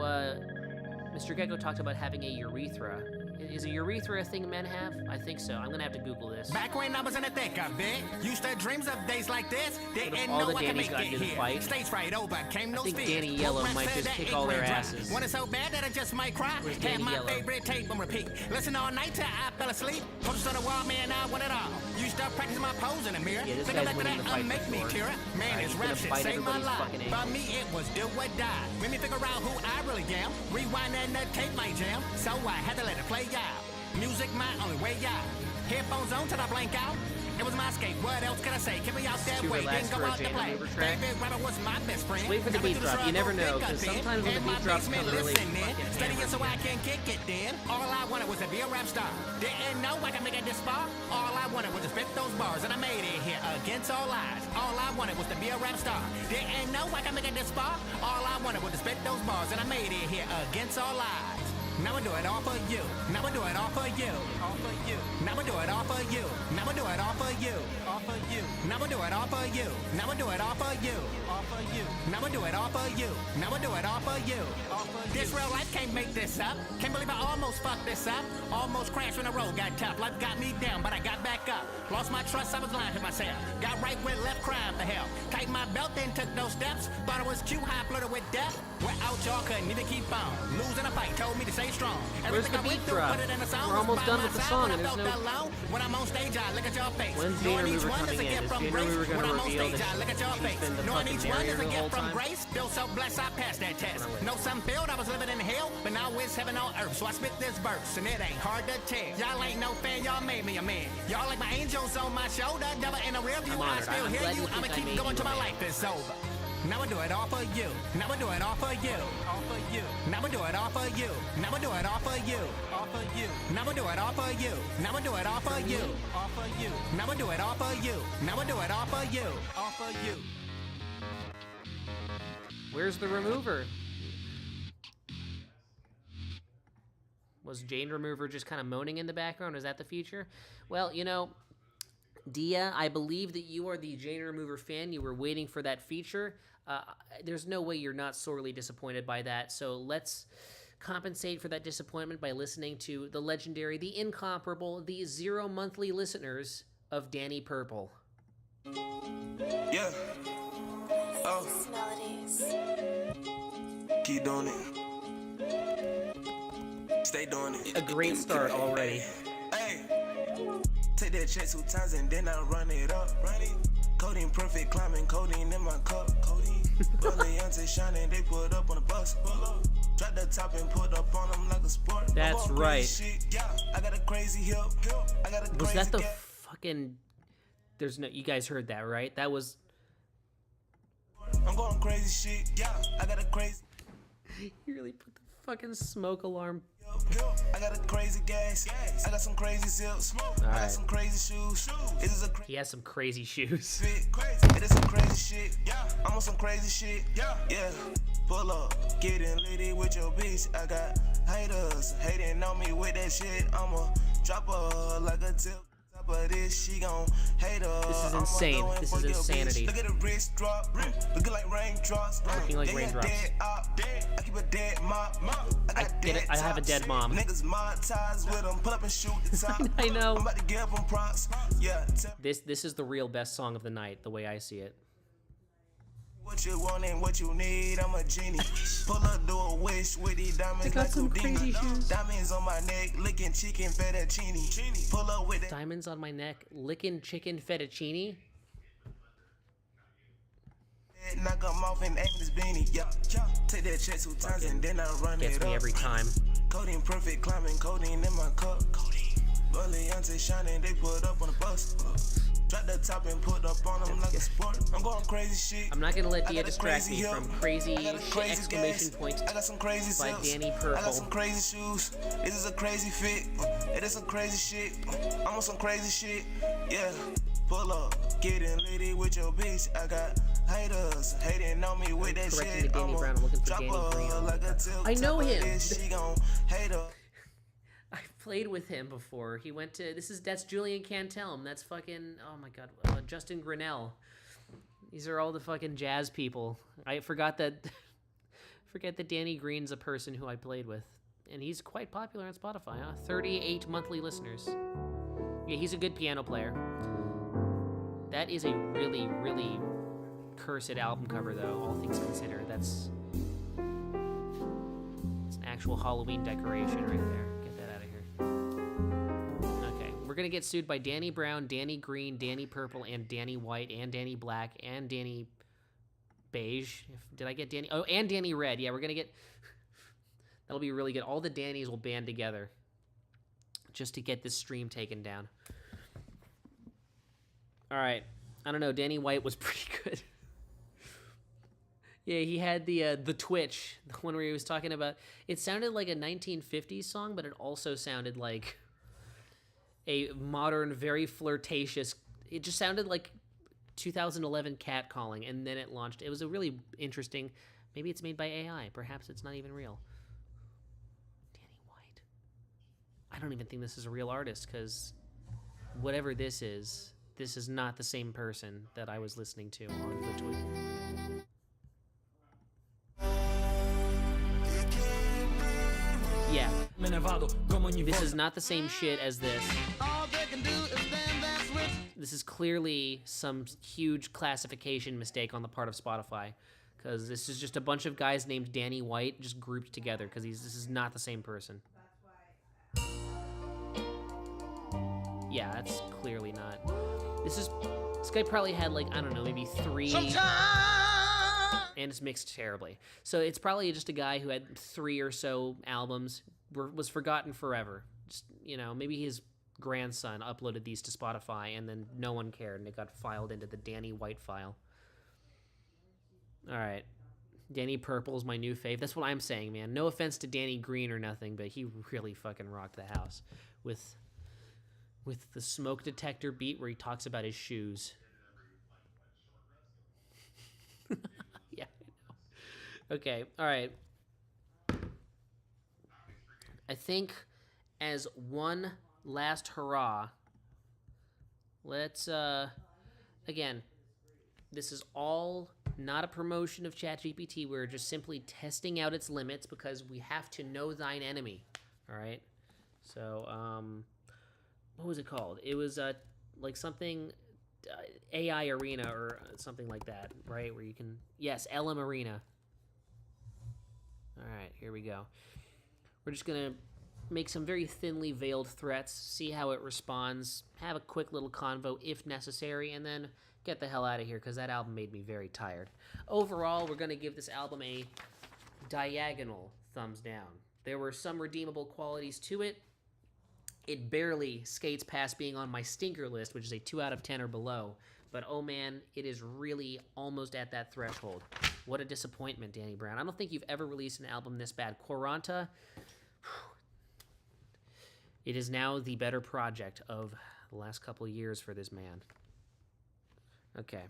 Mr. Gecko talked about having a urethra. Is a urethra a thing men have? I think so. I'm gonna have to Google this. Back when I was in the thick of it, used to dreams of days like this. Didn't all know the I could Dannys make got it into the here. fight. Stage fright over, came no I think speed. Danny Yellow Movement might said just that kick ink all their went dry. asses. Want it so bad that I just might cry. Where's Had Danny my Yellow? favorite tape on repeat. Listen all night till I fell asleep. Posters on the wall, man, I want it all. Used to practice my pose in the mirror. Yeah, this Thinking guy's back to winning that the fight make me before. cure. Man, Alright, this he's rap gonna shit bite saved my everybody's life. fucking For me, it was do or die. Made me figure out who I really am. Rewind and the tape my jam. So I had to let it play out. Music my only way out. Headphones on till I blank out. It was my escape. What else can I say? Keep me out that Too way. relaxed Didn't go for a out to Jane play. Maneuver track. David Weber was my best friend. Just wait for the Got me beat through drop. You never know, struggle, because thick up sometimes when thin. the beat And drops my come basement early, listening. fucking Studying hammer. so I can kick it then. All I wanted was to be a rap star. Didn't know I could make it this far. All I wanted was to spit those bars, and I made it here against all odds. All I wanted was to be a rap star. Didn't know I could make it this far. All I wanted was to spit those bars, and I made it here against all odds. Now I do it all for you. Now I do it all for you. All for you. Now I do it all for you. Now I do it all for you. All for you. Now I do it all for you. Now I do it all for you. All for you. Now I do it all for you. Now I do it all for you. All for you. This real life can't make this up. Can't believe I almost fucked this up. Almost crashed when the road got tough. Life got me down, but I got back up. Lost my trust, I was lying to myself. Got right with left, crying for help. Tightened my belt, then took those steps. Thought it was cute, high flirted with death. Went out, y'all couldn't even keep on. Losing a fight, told me to stay strong. Where's the Everything I went beat through, drop? put it in a song. We're almost By done my with the side song, when and I there's felt no... alone. When I'm on stage, I look at your face. When's Knowing Jane each Remover one is a coming in? gift Is from Jane grace. Remover When gonna I'm on reveal stage, that I look at your she's face. been the Knowing fucking each one is narrator a the whole gift from time? grace. Feel so blessed, I passed that test. Know some failed, I was living in hell, but now it's heaven on earth. So I spit this verse, and it ain't hard to tell. Y'all ain't no fan, y'all made me a man. Y'all like my angels on my shoulder, devil in the rear view. I'm I honored. still I'm hear glad you. you I'ma think I keep made going you till a my man. life is over. Now I do it all for you. Now I do it all for you. All for you. Now I do it all for you. Now I do it all for you. All for you. Now I do it all for you. Now I do it all for you. All for you. Now I do it all for you. Now I do it all for you. All for you. Where's the remover? Was Jane Remover just kind of moaning in the background? Is that the feature? Well, you know, Dia, I believe that you are the Jane Remover fan. You were waiting for that feature. There's no way you're not sorely disappointed by that. So let's compensate for that disappointment by listening to the legendary, the incomparable, the 0 monthly listeners of Danny Purple. Yeah. Oh. Keep doing it. Stay doing it. A great start already. Hey. Take that check 2 times and then I run it up. Codeine perfect, climbing codeine in my cup. Brilliance shining, they put up on the bus. Drop the top and put up on them like a sport. That's right. Shit. Yeah, I got a crazy hip. I got a Was crazy that the gap. fucking... There's no... You guys heard that, right? That was... I'm going crazy shit. Yeah, I got a crazy... He really put the fucking smoke alarm. I got a crazy gas. I got some crazy zips. I got some crazy shoes. It is a He has some crazy shoes. It is some crazy shit. I'm on some crazy shit. Yeah. Pull up, getting litty with your bitch. I got haters hating on me with that shit. I'ma drop her like a tip. But this she gon' hate her. This is insane. This is insanity. Look at the wrist drop, looking like raindrops. Looking like raindrops. I keep a dead mom. I get it. I have a dead mom. Niggas monetize with them. Pull up and shoot the top. I know. I'm about to give them props. Yeah. This is the real best song of the night, the way I see it. What you want and what you need, I'm a genie. Pull up, do a wish with these diamonds. They got like some Houdini. crazy shoes. Diamonds on my neck, licking chicken fettuccine. Pull up with it. Diamonds on my neck, licking chicken fettuccine. Knock them off and aim this beanie. Yeah. Take that check 2 times and then I run Gets it me up. every time. Codeine perfect, climbing codeine in my cup. Balenciaga shining, they put up on the bus. Drop the top and put up on them like a sport. I'm going crazy shit. I'm not gonna let Dia distract me from crazy exclamation points I got some crazy by zips. Danny I got Purple. some crazy shoes. This is a crazy fit. It is some crazy shit. I'm on some crazy shit. Yeah. Pull up, getting litty with your bitch. I got haters hating on me with that Correcting shit. to Danny Brown, I'm looking for Drop Danny her Green. like a tip. I know him. She gon' hate her. I played with him before. He went to that's Julian Cantelm. That's fucking oh my god, Justin Grinnell. These are all the fucking jazz people. I forgot that Danny Green's a person who I played with, and he's quite popular on Spotify. 38 monthly listeners. Yeah, he's a good piano player. That is a really, really cursed album cover, though. All things considered, it's an actual Halloween decoration right there. We're gonna get sued by Danny Brown, Danny Green, Danny Purple, and Danny White, and Danny Black, and Danny Beige. Did I get Danny? Oh, and Danny Red. Yeah, we're gonna get... That'll be really good. All the Dannys will band together just to get this stream taken down. All right. I don't know. Danny White was pretty good. Yeah, he had the Twitch, the one where he was talking about... It sounded like a 1950s song, but it also sounded like a modern, very flirtatious... It just sounded like 2011 catcalling, and then it launched. It was a really interesting... Maybe it's made by AI. Perhaps it's not even real. Danny White. I don't even think this is a real artist, because whatever this is not the same person that I was listening to on the Twitch. Yeah. This is not the same shit as this. This is clearly some huge classification mistake on the part of Spotify, because this is just a bunch of guys named Danny White just grouped together, because this is not the same person. Yeah, that's clearly not. This guy probably had, like, I don't know, maybe 3... And it's mixed terribly. So it's probably just a guy who had 3 or so albums, was forgotten forever. Just, maybe his grandson uploaded these to Spotify, and then no one cared, and it got filed into the Danny White file. All right. Danny Purple's my new fave. That's what I'm saying, man. No offense to Danny Green or nothing, but he really fucking rocked the house with the smoke detector beat where he talks about his shoes. Yeah, I know. Okay, all right. I think as one last hurrah, let's, again, this is all not a promotion of ChatGPT. We're just simply testing out its limits because we have to know thine enemy, all right? So, what was it called? It was, like something... AI Arena or something like that, right? Where you can... Yes, LM Arena. All right, here we go. We're just going to make some very thinly veiled threats, see how it responds, have a quick little convo if necessary, and then get the hell out of here because that album made me very tired. Overall, we're going to give this album a diagonal thumbs down. There were some redeemable qualities to it. It barely skates past being on my stinker list, which is a 2 out of 10 or below. But, oh man, it is really almost at that threshold. What a disappointment, Danny Brown. I don't think you've ever released an album this bad. Quaranta, it is now the better project of the last couple of years for this man. Okay.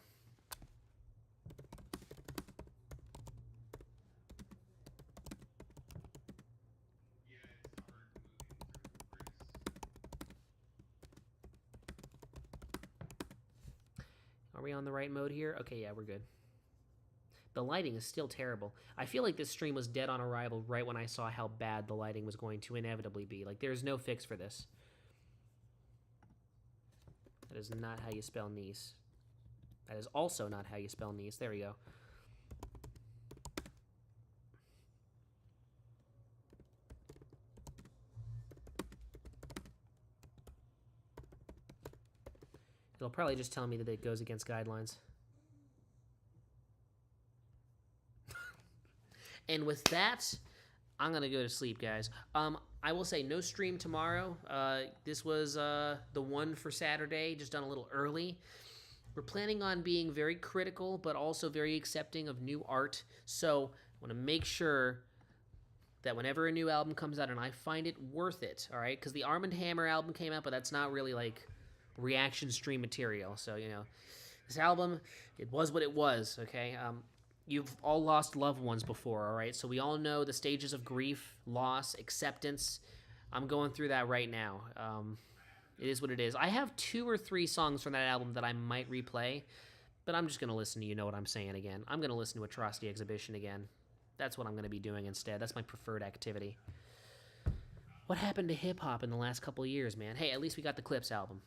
Are we on the right mode here? Okay, yeah, we're good. The lighting is still terrible. I feel like this stream was dead on arrival right when I saw how bad the lighting was going to inevitably be. Like, there's no fix for this. That is not how you spell niece. That is also not how you spell niece. There we go. It'll probably just tell me that it goes against guidelines. And with that, I'm going to go to sleep, guys. I will say no stream tomorrow. This was the one for Saturday, just done a little early. We're planning on being very critical, but also very accepting of new art. So I want to make sure that whenever a new album comes out and I find it worth it, all right? Because the Arm & Hammer album came out, but that's not really like reaction stream material. So, you know, this album, it was what it was, okay? You've all lost loved ones before, all right? So we all know the stages of grief, loss, acceptance. I'm going through that right now. It is what it is. I have 2 or 3 songs from that album that I might replay, but I'm just going to listen to You Know What I'm Saying again. I'm going to listen to Atrocity Exhibition again. That's what I'm going to be doing instead. That's my preferred activity. What happened to hip-hop in the last couple of years, man? Hey, at least we got the Clips album.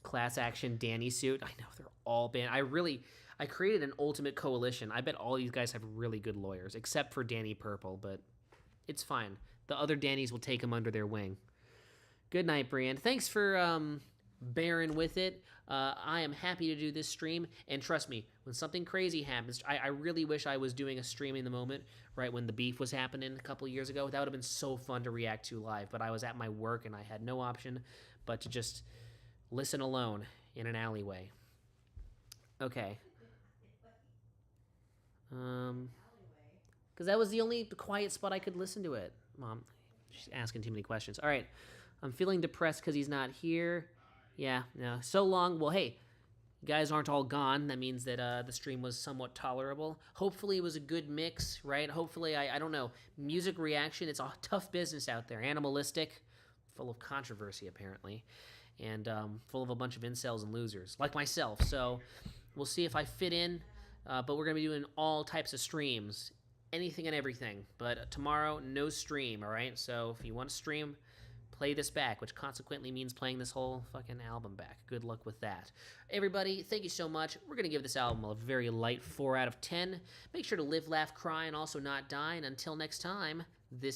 Class Action, Danny Suit. I know, they're all banned. I created an ultimate coalition. I bet all these guys have really good lawyers, except for Danny Purple, but it's fine. The other Dannys will take him under their wing. Good night, Brian. Thanks for bearing with it. I am happy to do this stream, and trust me, when something crazy happens, I really wish I was doing a stream in the moment, right when the beef was happening a couple of years ago. That would have been so fun to react to live, but I was at my work, and I had no option but to just listen alone in an alleyway. Okay. Because that was the only quiet spot I could listen to it. Mom, she's asking too many questions. All right. I'm feeling depressed because he's not here. Yeah, no. So long. Well, hey, you guys aren't all gone. That means that the stream was somewhat tolerable. Hopefully it was a good mix, right? Hopefully, I don't know. Music reaction, it's a tough business out there. Animalistic, full of controversy, apparently. And full of a bunch of incels and losers, like myself. So we'll see if I fit in. But we're going to be doing all types of streams. Anything and everything. But tomorrow, no stream, all right? So if you want to stream, play this back, which consequently means playing this whole fucking album back. Good luck with that. Everybody, thank you so much. We're going to give this album a very light 4 out of 10. Make sure to live, laugh, cry, and also not die. And until next time, this